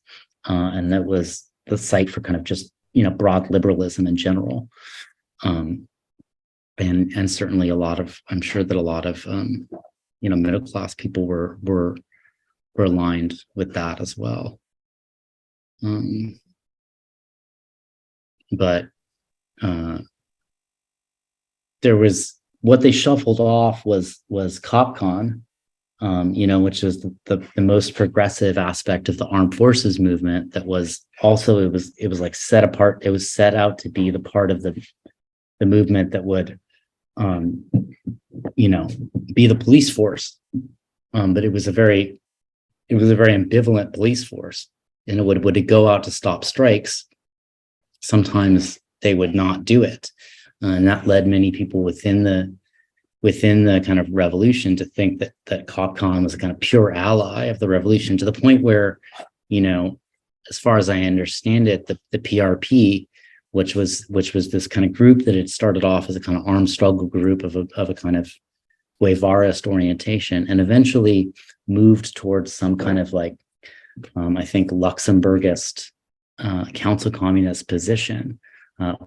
and that was the site for kind of just broad liberalism in general. And certainly I'm sure that a lot of middle class people were aligned with that as well. But there was, what they shuffled off was CopCon, which is the most progressive aspect of the armed forces movement. That was also, it was like set apart. It was set out to be the part of the movement that would be the police force, but it was a very ambivalent police force. And would it go out to stop strikes? Sometimes they would not do it, and that led many people within the kind of revolution to think that CopCon was a kind of pure ally of the revolution, to the point where, as far as I understand it, the PRP, which was this kind of group that had started off as a kind of armed struggle group of a kind of Guevarist orientation, and eventually moved towards some kind of like, I think, Luxemburgist council communist position,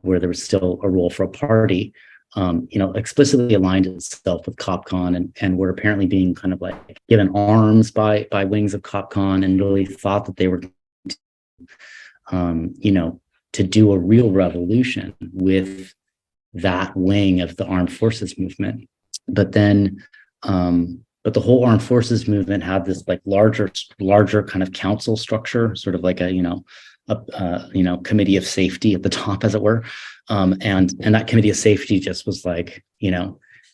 where there was still a role for a party, explicitly aligned itself with CopCon, and were apparently being kind of like given arms by wings of CopCon, and really thought that they were, to do a real revolution with that wing of the armed forces movement. But then, but the whole armed forces movement had this like larger kind of council structure, sort of like a committee of safety at the top, as it were. And that committee of safety just was like,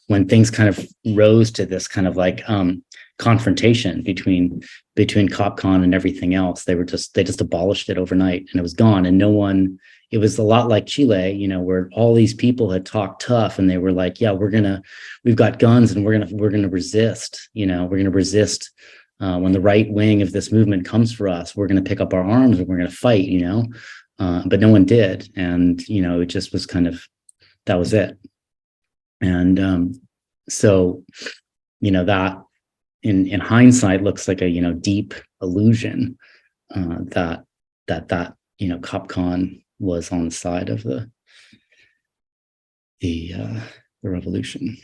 when things kind of rose to this kind of like confrontation between CopCon and everything else. They just abolished it overnight, and it was gone. And no one. It was a lot like Chile, you know, where all these people had talked tough, and they were like, "Yeah, we've got guns, and we're gonna resist. You know, we're gonna resist when the right wing of this movement comes for us. We're gonna pick up our arms and we're gonna fight." You know, but no one did, and you know, it just was kind of that was it. And so, you know, that in hindsight looks like a, you know, deep illusion that you know, CopCon was on the side of the revolution.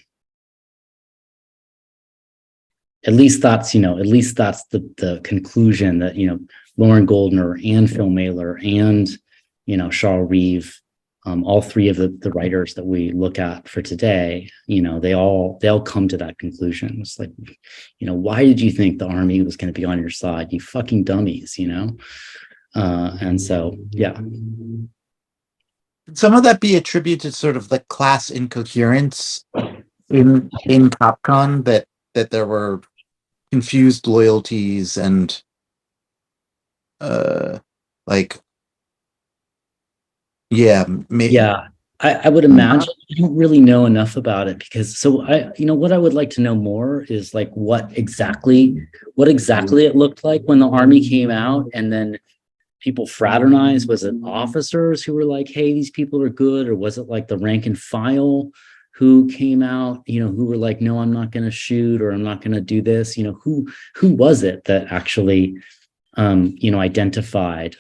At least that's, you know, the conclusion that, you know, Lauren Goldner and Phil Mailer and, you know, Charles Reeve, all three of the writers that we look at for today, you know, they all come to that conclusion. It's like, you know, why did you think the army was going to be on your side? You fucking dummies, you know? And so, yeah. Some of that be attributed to sort of the class incoherence in CopCon, that there were confused loyalties and like, yeah, yeah, I would imagine. I don't really know enough about it because you know, what I would like to know more is like what exactly it looked like when the army came out, and then people fraternized. Was it officers who were like, "Hey, these people are good," or was it like the rank and file who came out, you know, who were like, "No, I'm not going to shoot," or "I'm not going to do this"? You know, who was it that actually, you know, identified?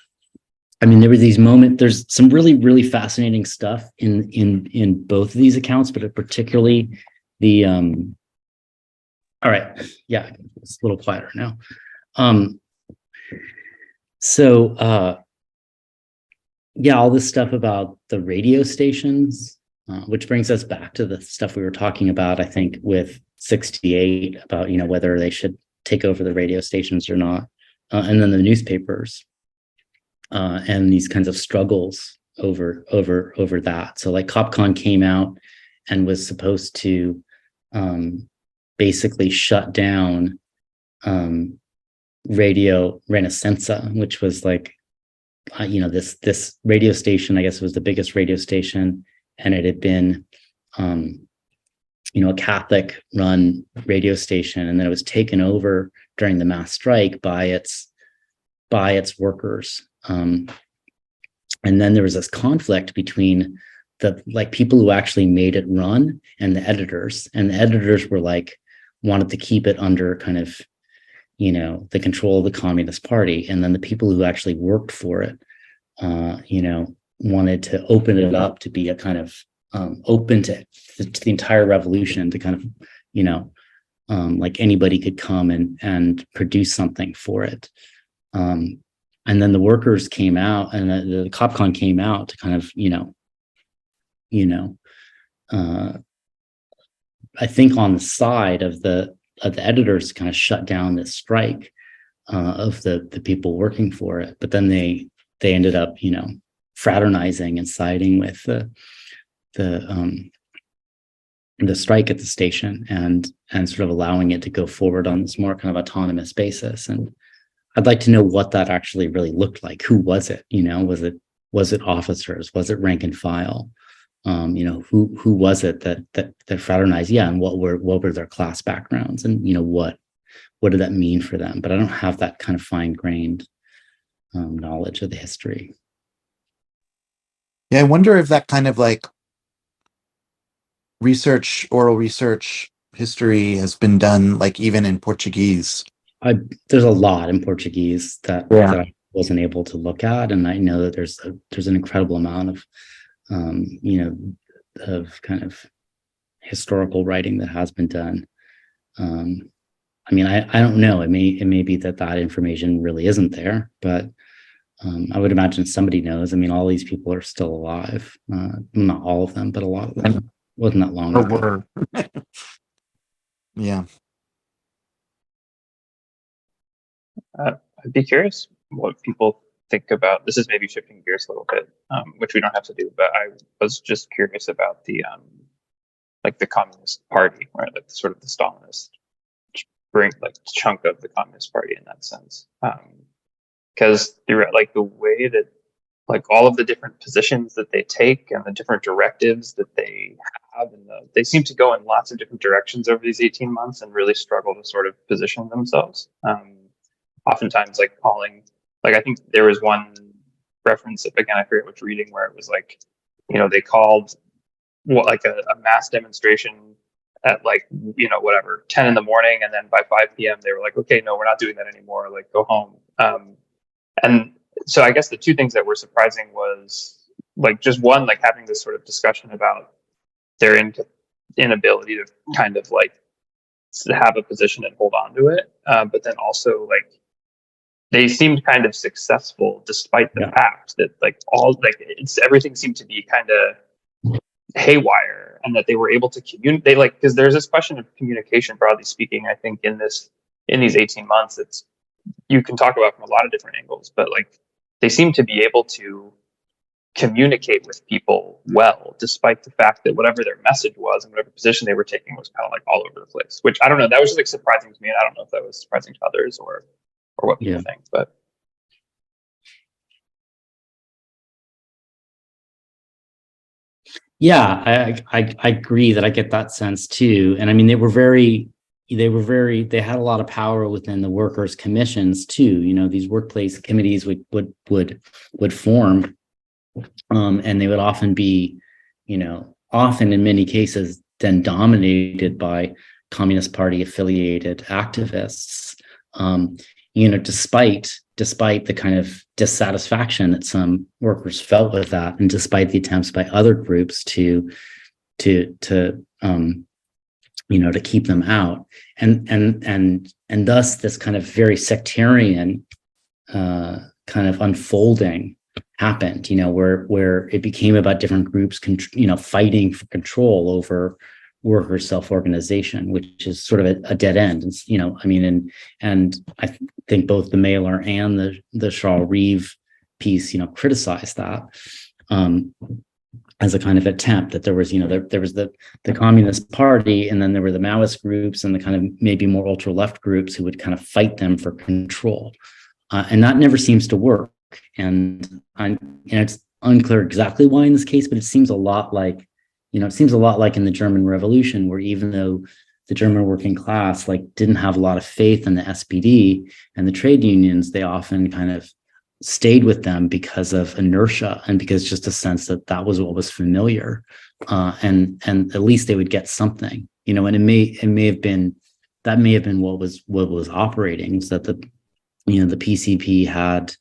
I mean, there were these moments. There's some really, really fascinating stuff in both of these accounts, but particularly the. All right, yeah, it's a little quieter now. So yeah, all this stuff about the radio stations, which brings us back to the stuff we were talking about, I think, with 68 about, you know, whether they should take over the radio stations or not, and then the newspapers. And these kinds of struggles over that. So like CopCon came out and was supposed to basically shut down Radio Renaissance, which was like, you know, this radio station, I guess it was the biggest radio station, and it had been, you know, a Catholic run radio station, and then it was taken over during the mass strike by its workers. And then there was this conflict between the like people who actually made it run and the editors were like, wanted to keep it under kind of, you know, the control of the Communist Party. And then the people who actually worked for it, you know, wanted to open it up to be a kind of open to the entire revolution, to kind of, you know, like anybody could come and produce something for it. And then the workers came out, and the CopCon came out to kind of, I think on the side of the editors to kind of shut down this strike of the people working for it. But then they ended up, you know, fraternizing and siding with the strike at the station and sort of allowing it to go forward on this more kind of autonomous basis. And I'd like to know what that actually really looked like. Who was it? You know, was it officers? Was it rank and file? You know, who was it that fraternized? Yeah, and what were their class backgrounds? And you know, what did that mean for them? But I don't have that kind of fine-grained knowledge of the history. Yeah, I wonder if that kind of like oral research history has been done, like even in Portuguese. There's a lot in Portuguese that I wasn't able to look at, and I know that there's an incredible amount of you know, of kind of historical writing that has been done. I mean, I don't know. It may be that information really isn't there, but I would imagine somebody knows. I mean, all these people are still alive. Not all of them, but a lot of them. It wasn't that long ago. Yeah. I'd be curious what people think about. This is maybe shifting gears a little bit, which we don't have to do. But I was just curious about the like the Communist Party, right? Like sort of the Stalinist bring like chunk of the Communist Party in that sense. Because like the way that like all of the different positions that they take and the different directives that they have, and they seem to go in lots of different directions over these 18 months and really struggle to sort of position themselves. Oftentimes, like calling, like I think there was one reference, again, I forget which reading, where it was like, they called like a mass demonstration at like, whatever, 10 in the morning. And then by 5 p.m. they were like, okay, no, we're not doing that anymore. Like, go home. And so I guess the two things that were surprising was like, just one, like having this sort of discussion about their inability to kind of like have a position and hold on to it. But then also like, they seemed kind of successful despite the fact that like everything seemed to be kind of haywire, and that they were able to communicate. Because there's this question of communication, broadly speaking, I think in these 18 months, you can talk about from a lot of different angles, but like they seem to be able to communicate with people well, despite the fact that whatever their message was and whatever position they were taking was kind of like all over the place, which I don't know, that was just like surprising to me. And I don't know if that was surprising to others or what people think, but yeah, I agree that I get that sense too. And I mean, they had a lot of power within the workers' commissions too. These workplace committees would form, and they would often be, often in many cases then dominated by Communist Party affiliated activists. Despite the kind of dissatisfaction that some workers felt with that, and despite the attempts by other groups to keep them out, and thus this kind of very sectarian kind of unfolding happened, where it became about different groups, fighting for control over workers' self-organization, which is sort of a dead end. And I think both the Mailer and the Charles Reeve piece, criticized that as a kind of attempt that there was, there was the Communist Party, and then there were the Maoist groups and the kind of maybe more ultra-left groups who would kind of fight them for control. And that never seems to work. And it's unclear exactly why in this case, but it seems a lot like, in the German Revolution, where even though the German working class didn't have a lot of faith in the SPD and the trade unions, they often kind of stayed with them because of inertia and because just a sense that was what was familiar, and at least they would get something, and it may have been what was operating, so that the PCP had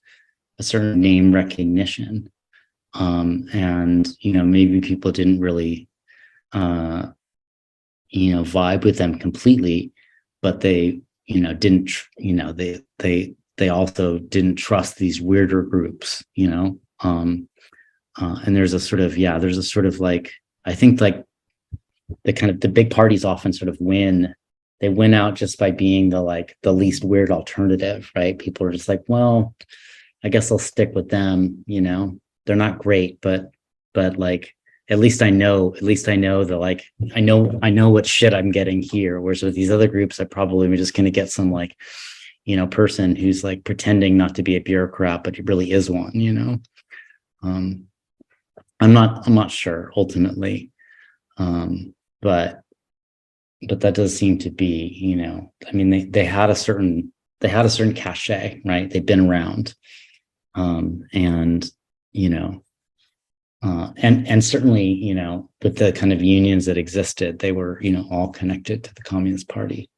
a certain name recognition. And maybe people didn't really vibe with them completely, but they didn't they also didn't trust these weirder groups, and there's a sort of I think the big parties often sort of win out just by being the least weird alternative, right? People are just like, well, I guess I'll stick with them. They're not great, but at least I know that I know what shit I'm getting here. Whereas with these other groups, I probably am just going to get some person who's pretending not to be a bureaucrat, but he really is one. I'm not sure ultimately, but that does seem to be, they had a certain cachet, right? They've been around, and certainly, with the kind of unions that existed, they were, all connected to the Communist Party.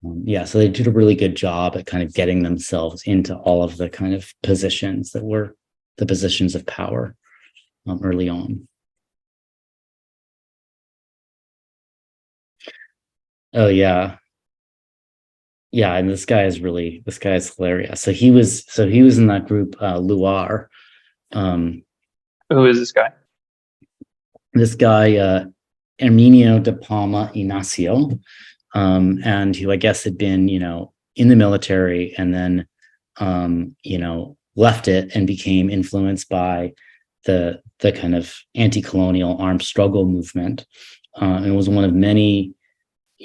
So they did a really good job at kind of getting themselves into all of the kind of positions that were the positions of power early on. Oh yeah. Yeah, and this guy is hilarious. So he was in that group, Loire. Who is this guy? This guy, Herminio de Palma Ignacio, and who I guess had been, in the military, and then, left it and became influenced by the kind of anti-colonial armed struggle movement, and was one of many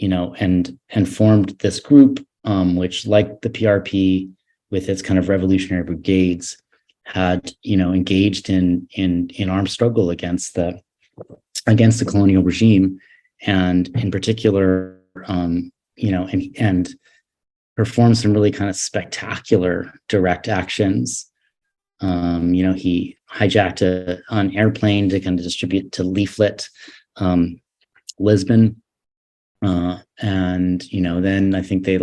and formed this group, which, like the PRP with its kind of revolutionary brigades, had engaged in armed struggle against the colonial regime, and in particular, and performed some really kind of spectacular direct actions. He hijacked an airplane to kind of distribute, to leaflet Lisbon, and then I think they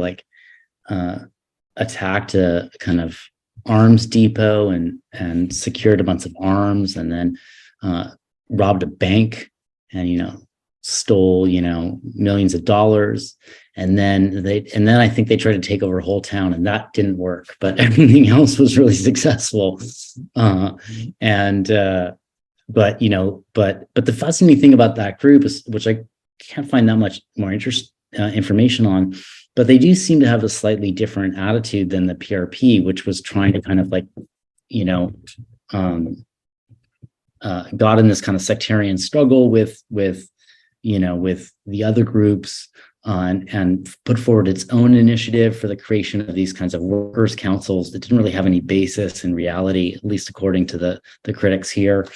attacked a kind of arms depot and secured a bunch of arms, and then robbed a bank, and stole millions of dollars, and then I think they tried to take over a whole town, and that didn't work, but everything else was really successful. But the fascinating thing about that group is, which I can't find that much more information on, but they do seem to have a slightly different attitude than the PRP, which was trying to kind of got in this kind of sectarian struggle with the other groups, and put forward its own initiative for the creation of these kinds of workers' councils that didn't really have any basis in reality, at least according to the critics here.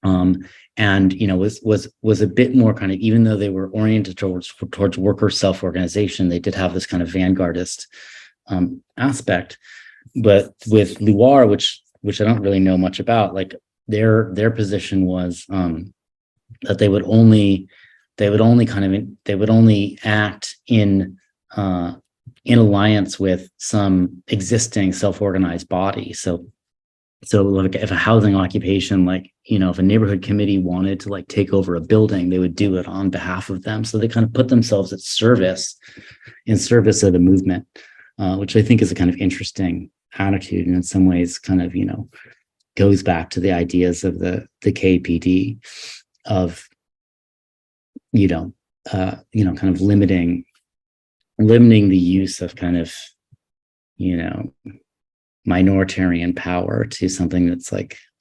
And was a bit more kind of, even though they were oriented towards worker self-organization, they did have this kind of vanguardist aspect. But with Loire, which I don't really know much about, their position was that they would only act in alliance with some existing self-organized body. So if a housing occupation, if a neighborhood committee wanted to take over a building, they would do it on behalf of them. So they kind of put themselves in service of the movement, which I think is a kind of interesting attitude, and in some ways kind of, goes back to the ideas of the KPD of, kind of limiting the use of kind of, minoritarian power to something that's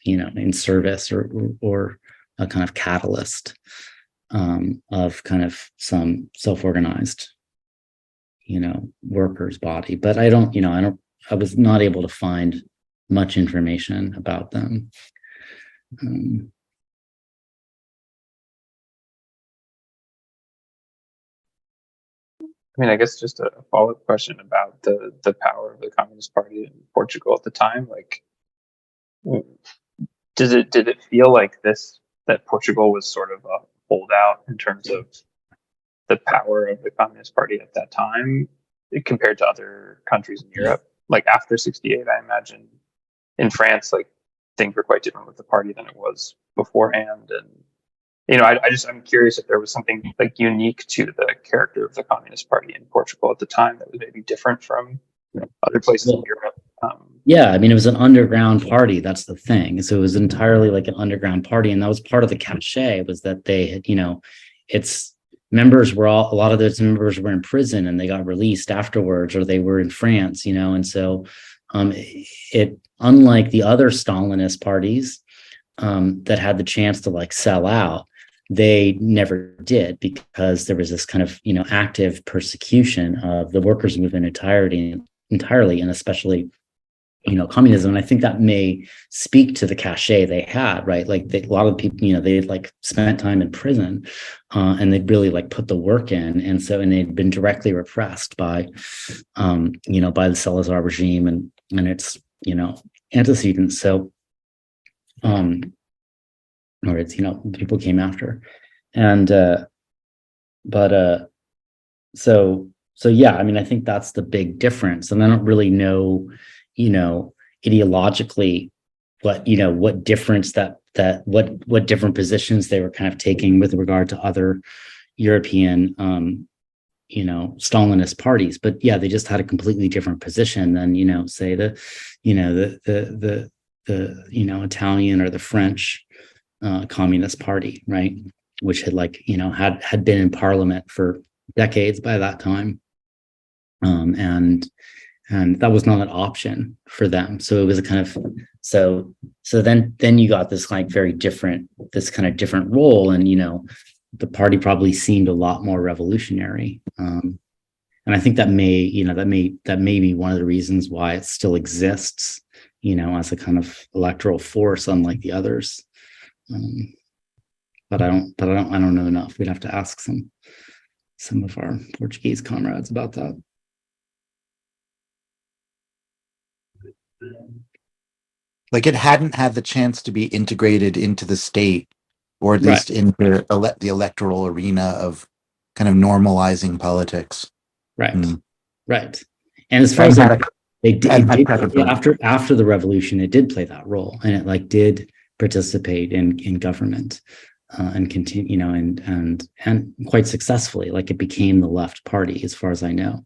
in service or a kind of catalyst of kind of some self-organized, workers' body. But I was not able to find much information about them. I guess just a follow-up question about the power of the Communist Party in Portugal at the time. Did it feel like that Portugal was sort of a holdout in terms of the power of the Communist Party at that time compared to other countries in Europe? After '68, I imagine in France, things were quite different with the party than it was beforehand, and I'm curious if there was something unique to the character of the Communist Party in Portugal at the time that was maybe different from other places in Europe. Yeah, it was an underground party. That's the thing. So it was entirely an underground party, and that was part of the cachet, was that they had, its members were a lot of those members were in prison, and they got released afterwards, or they were in France, and so it, unlike the other Stalinist parties that had the chance to sell out, they never did, because there was this kind of active persecution of the workers' movement entirely, and especially communism. And I think that may speak to the cachet they had, right? A lot of people, they had spent time in prison, and they'd really put the work in, and they'd been directly repressed by by the Salazar regime and its antecedents. So or it's people came after, and so yeah, I think that's the big difference. And I don't really know ideologically what difference what different positions they were kind of taking with regard to other European Stalinist parties. But yeah, they just had a completely different position than say the Italian or the French Communist Party, right, which had had been in parliament for decades by that time, and that was not an option for them. So it was a kind of so then you got this very different, this kind of different role, and the party probably seemed a lot more revolutionary. And I think that may be one of the reasons why it still exists, as a kind of electoral force, unlike the others. But I don't know enough. We'd have to ask some of our Portuguese comrades about that. Like, it hadn't had the chance to be integrated into the state, or at least into the electoral arena of kind of normalizing politics. Right. Right. And as far as they did after the revolution, it did play that role, and it like did participate in government, and continue, and quite successfully. Like, it became the left party, as far as I know.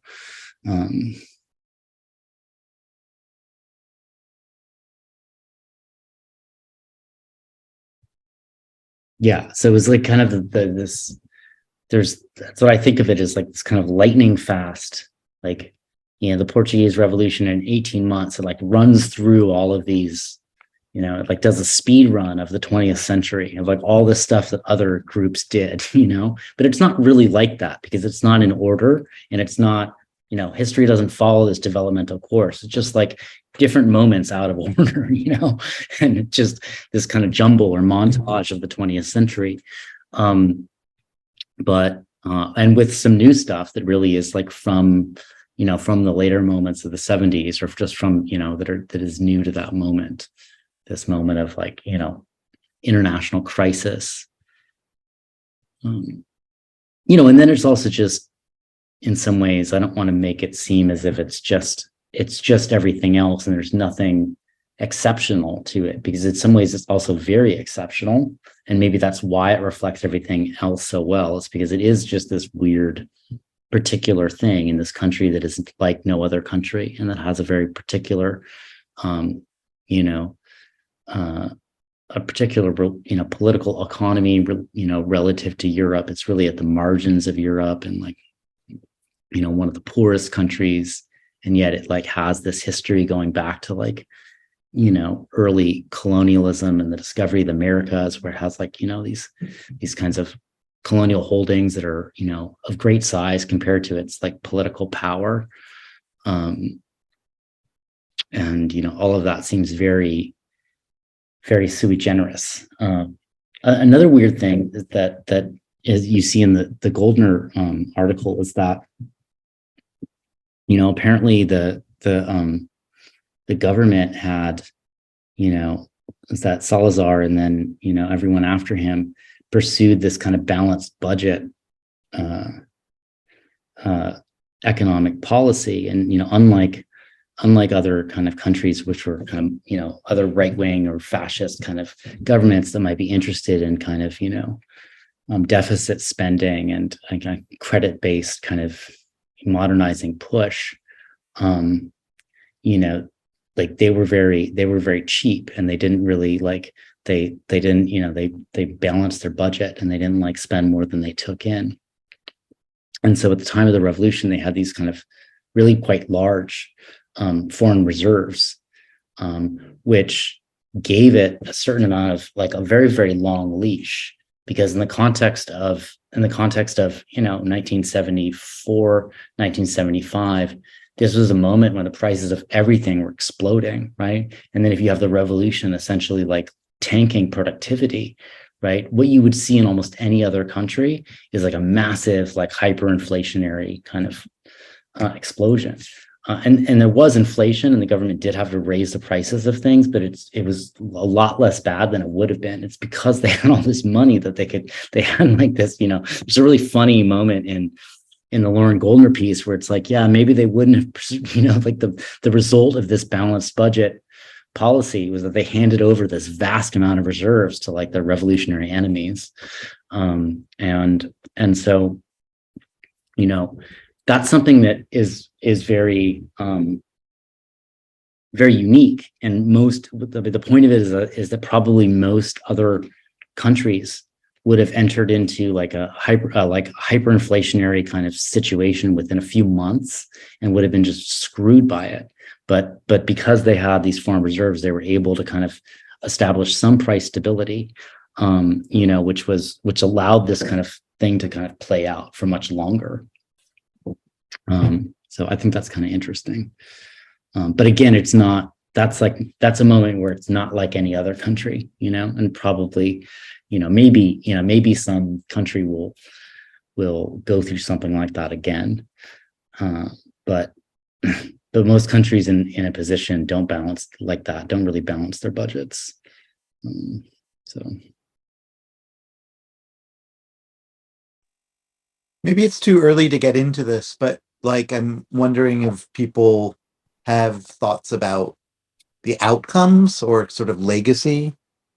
Yeah, so it was like kind of that's what I think of it as, like this kind of lightning fast, like, the Portuguese Revolution in 18 months. It like runs through all of these, it like does a speed run of the 20th century of like all this stuff that other groups did, but it's not really like that, because it's not in order, and it's not, history doesn't follow this developmental course. It's just like different moments out of order, and it's just this kind of jumble or montage of the 20th century. But and with some new stuff that really is like from the later moments of the 70s, or just from, that is new to that moment, this moment of like, international crisis. And then there's also just, in some ways, I don't want to make it seem as if it's just everything else and there's nothing exceptional to it, because in some ways it's also very exceptional, and maybe that's why it reflects everything else so well. It's because it is just this weird particular thing in this country that is like no other country, and that has a very particular a particular political economy, relative to Europe. It's really at the margins of Europe, and like, one of the poorest countries, and yet it like has this history going back to like, early colonialism and the discovery of the Americas, where it has like, these kinds of colonial holdings that are, of great size compared to its like political power. And, all of that seems very, very sui generis. Another weird thing that is you see in the Goldner article is that, apparently the government had, is that Salazar and then, everyone after him pursued this kind of balanced budget economic policy. And, unlike other kind of countries, which were kind of, other right-wing or fascist kind of governments that might be interested in kind of, deficit spending and credit-based kind of modernizing push, like they were very cheap, and they didn't really like, they didn't, they balanced their budget, and they didn't like spend more than they took in. And so at the time of the revolution, they had these kind of really quite large foreign reserves, which gave it a certain amount of like a very, very long leash, because in the context of 1974, 1975, this was a moment when the prices of everything were exploding, right? And then if you have the revolution essentially like tanking productivity, right? What you would see in almost any other country is like a massive, like hyperinflationary kind of explosion. And there was inflation, and the government did have to raise the prices of things, but it was a lot less bad than it would have been. It's because they had all this money that they had like this, there's a really funny moment in the Lauren Goldner piece where it's like, yeah, maybe they wouldn't have, like the result of this balanced budget policy was that they handed over this vast amount of reserves to like their revolutionary enemies. And so, that's something that is very, very unique. And the point of it is that probably most other countries would have entered into like a hyperinflationary kind of situation within a few months and would have been just screwed by it. But because they had these foreign reserves, they were able to kind of establish some price stability. which allowed this kind of thing to kind of play out for much longer. So I think that's kind of interesting. But again, that's a moment where it's not like any other country, and probably, maybe some country will go through something like that again. But most countries in a position don't balance like that, don't really balance their budgets. So maybe it's too early to get into this, but I'm wondering if people have thoughts about the outcomes or sort of legacy.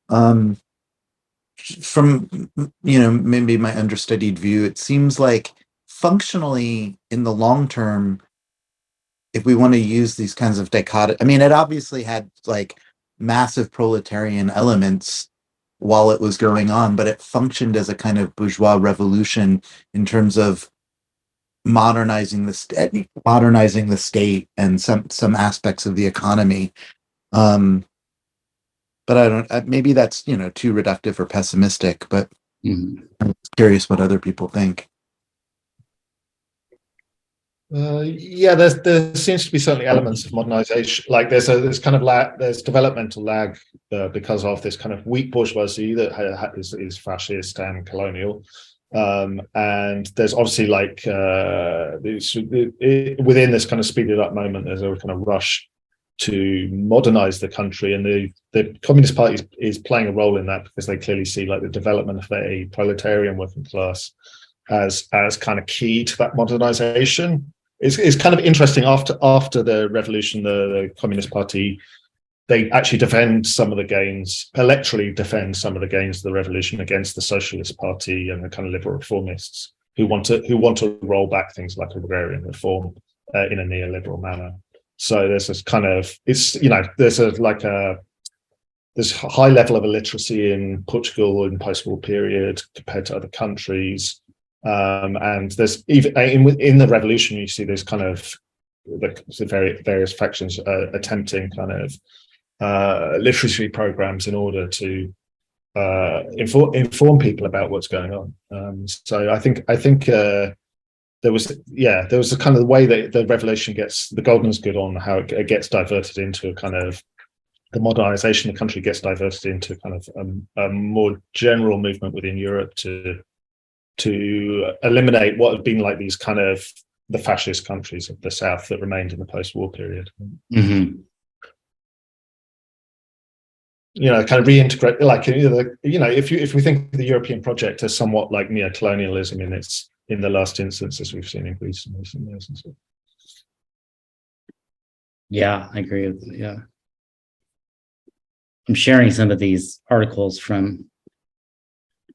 From maybe my understudied view, it seems like functionally in the long term, if we want to use these kinds of dichotomy, it obviously had massive proletarian elements while it was going on, but it functioned as a kind of bourgeois revolution in terms of modernizing the state and some aspects of the economy. But I don't. Maybe that's too reductive or pessimistic. But I'm curious what other people think. Yeah, there seems to be certainly elements of modernization. There's kind of there's developmental lag because of this kind of weak bourgeoisie that is fascist and colonial, and there's obviously within this kind of speeded up moment, there's a kind of rush to modernize the country, and the Communist Party is playing a role in that because they clearly see the development of a proletarian working class as kind of key to that modernization. It's kind of interesting. After the revolution, the Communist Party, they actually defend some of the gains, electorally defend some of the gains of the revolution against the Socialist Party and the kind of liberal reformists who want to roll back things like agrarian reform in a neoliberal manner. So there's this kind of there's high level of illiteracy in Portugal in post-war period compared to other countries. And there's even in the revolution, you see there's kind of the various factions attempting kind of literacy programs in order to inform people about what's going on. So I think there was a kind of the way that the revolution gets the golden is good on how it gets diverted into a kind of the modernization of the country gets diverted into kind of a more general movement within Europe to eliminate what had been these kind of the fascist countries of the South that remained in the post-war period. Mm-hmm. Kind of reintegrate, if we think of the European project as somewhat like neo-colonialism in the last instance, as we've seen in Greece in recent years and so. Yeah, I agree with that. Yeah. I'm sharing some of these articles from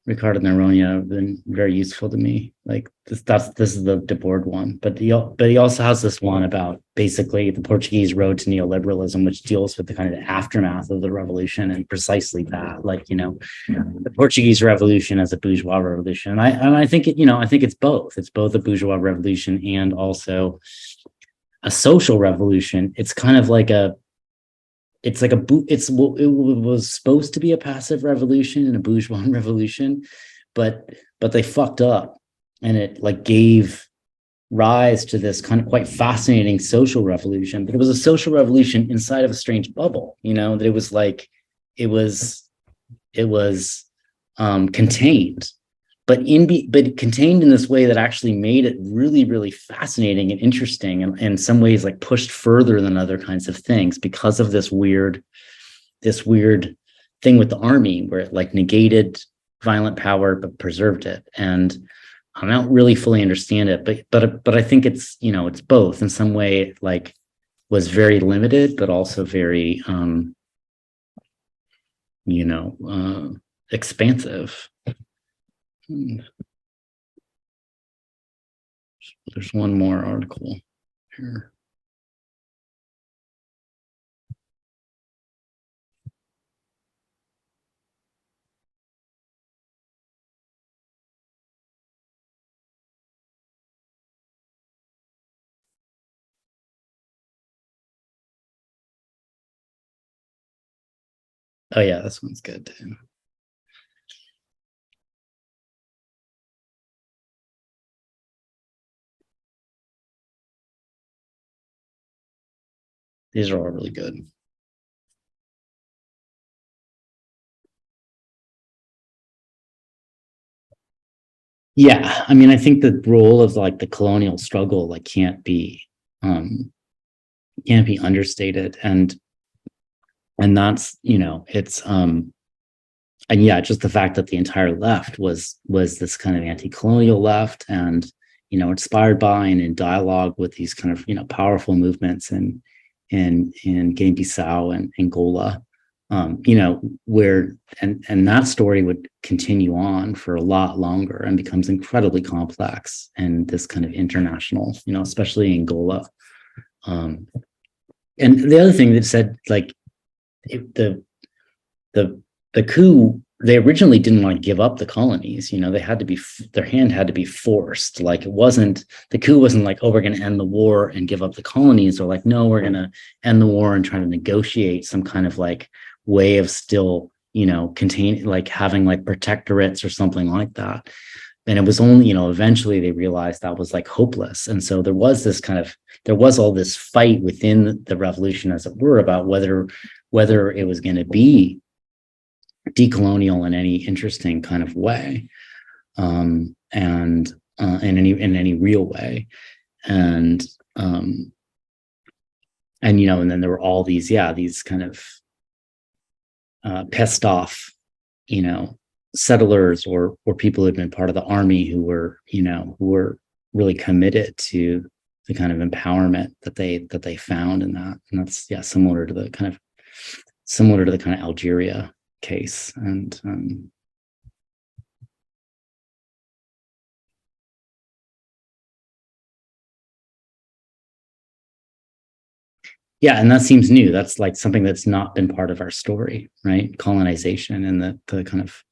Ricardo Noronha have been very useful to me. This is the Debord one, but he also has this one about basically the Portuguese road to neoliberalism, which deals with the kind of aftermath of the revolution and precisely that, the Portuguese Revolution as a bourgeois revolution. I think it's both. It's both a bourgeois revolution and also a social revolution. It's kind of it was supposed to be a passive revolution and a bourgeois revolution, but they fucked up, and it gave rise to this kind of quite fascinating social revolution. But it was a social revolution inside of a strange bubble, that it was contained, but contained in this way that actually made it really, really fascinating and interesting, and in some ways pushed further than other kinds of things because of this weird thing with the army where it negated violent power but preserved it. And I don't really fully understand it, but I think it's it's both. In some way it was very limited but also very expansive. There's one more article here. Oh yeah, this one's good too. These are all really good. Yeah, I mean, I think the role of like the colonial struggle like can't be understated, and that's, it's and yeah, just the fact that the entire left was this kind of anti-colonial left, and inspired by and in dialogue with these kind of powerful movements in Guinea-Bissau and Angola, where and that story would continue on for a lot longer and becomes incredibly complex and this kind of international, especially Angola. And the other thing that said, like, the coup, they originally didn't want to give up the colonies. They had to be, their hand had to be forced. Like, the coup wasn't like, oh, we're going to end the war and give up the colonies, or like, no, we're going to end the war and try to negotiate some kind of like way of still, contain, like having like protectorates or something like that. And it was only, eventually they realized that was like hopeless. And so there was all this fight within the revolution, as it were, about whether it was going to be decolonial in any interesting kind of way, and in any real way. And and then there were all these kind of pissed off, settlers or people who had been part of the army who were really committed to the kind of empowerment that they found in that. And that's similar to the kind of Algeria case. And and that seems new. That's like something that's not been part of our story, right? Colonization and the kind of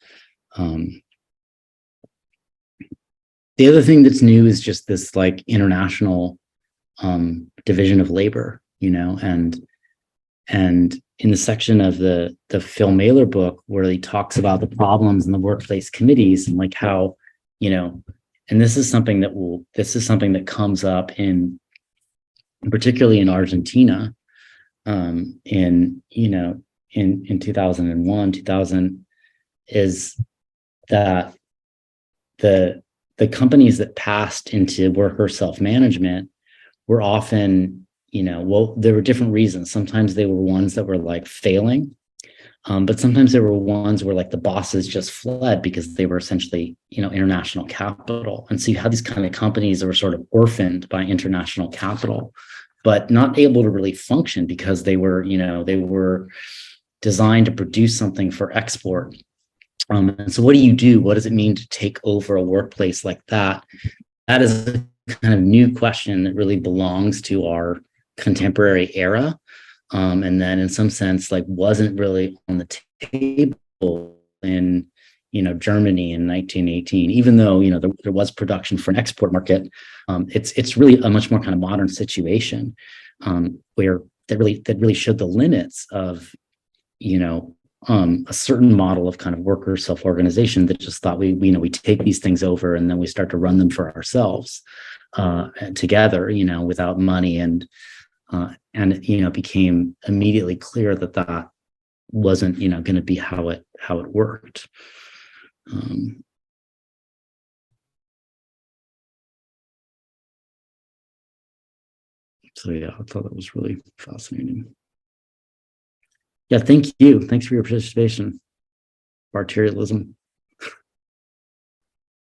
the other thing that's new is just this like international division of labor, and in the section of the Phil Mailer book where he talks about the problems in the workplace committees and like how, and this is something that comes up particularly in Argentina, in 2001, 2000, is that the companies that passed into worker self-management were often, there were different reasons. Sometimes they were ones that were like failing, but sometimes there were ones where like the bosses just fled because they were essentially, international capital. And so you had these kind of companies that were sort of orphaned by international capital, but not able to really function because they were designed to produce something for export. And so what do you do? What does it mean to take over a workplace like that? That is a kind of new question that really belongs to our contemporary era. And then in some sense, like wasn't really on the table in, Germany in 1918, even though, there was production for an export market. It's really a much more kind of modern situation, where that really showed the limits of, a certain model of kind of worker self-organization that just thought we take these things over and then we start to run them for ourselves, together, without money. And it became immediately clear that wasn't, going to be how it worked. So I thought that was really fascinating. Yeah, thank you. Thanks for your participation. Arterialism.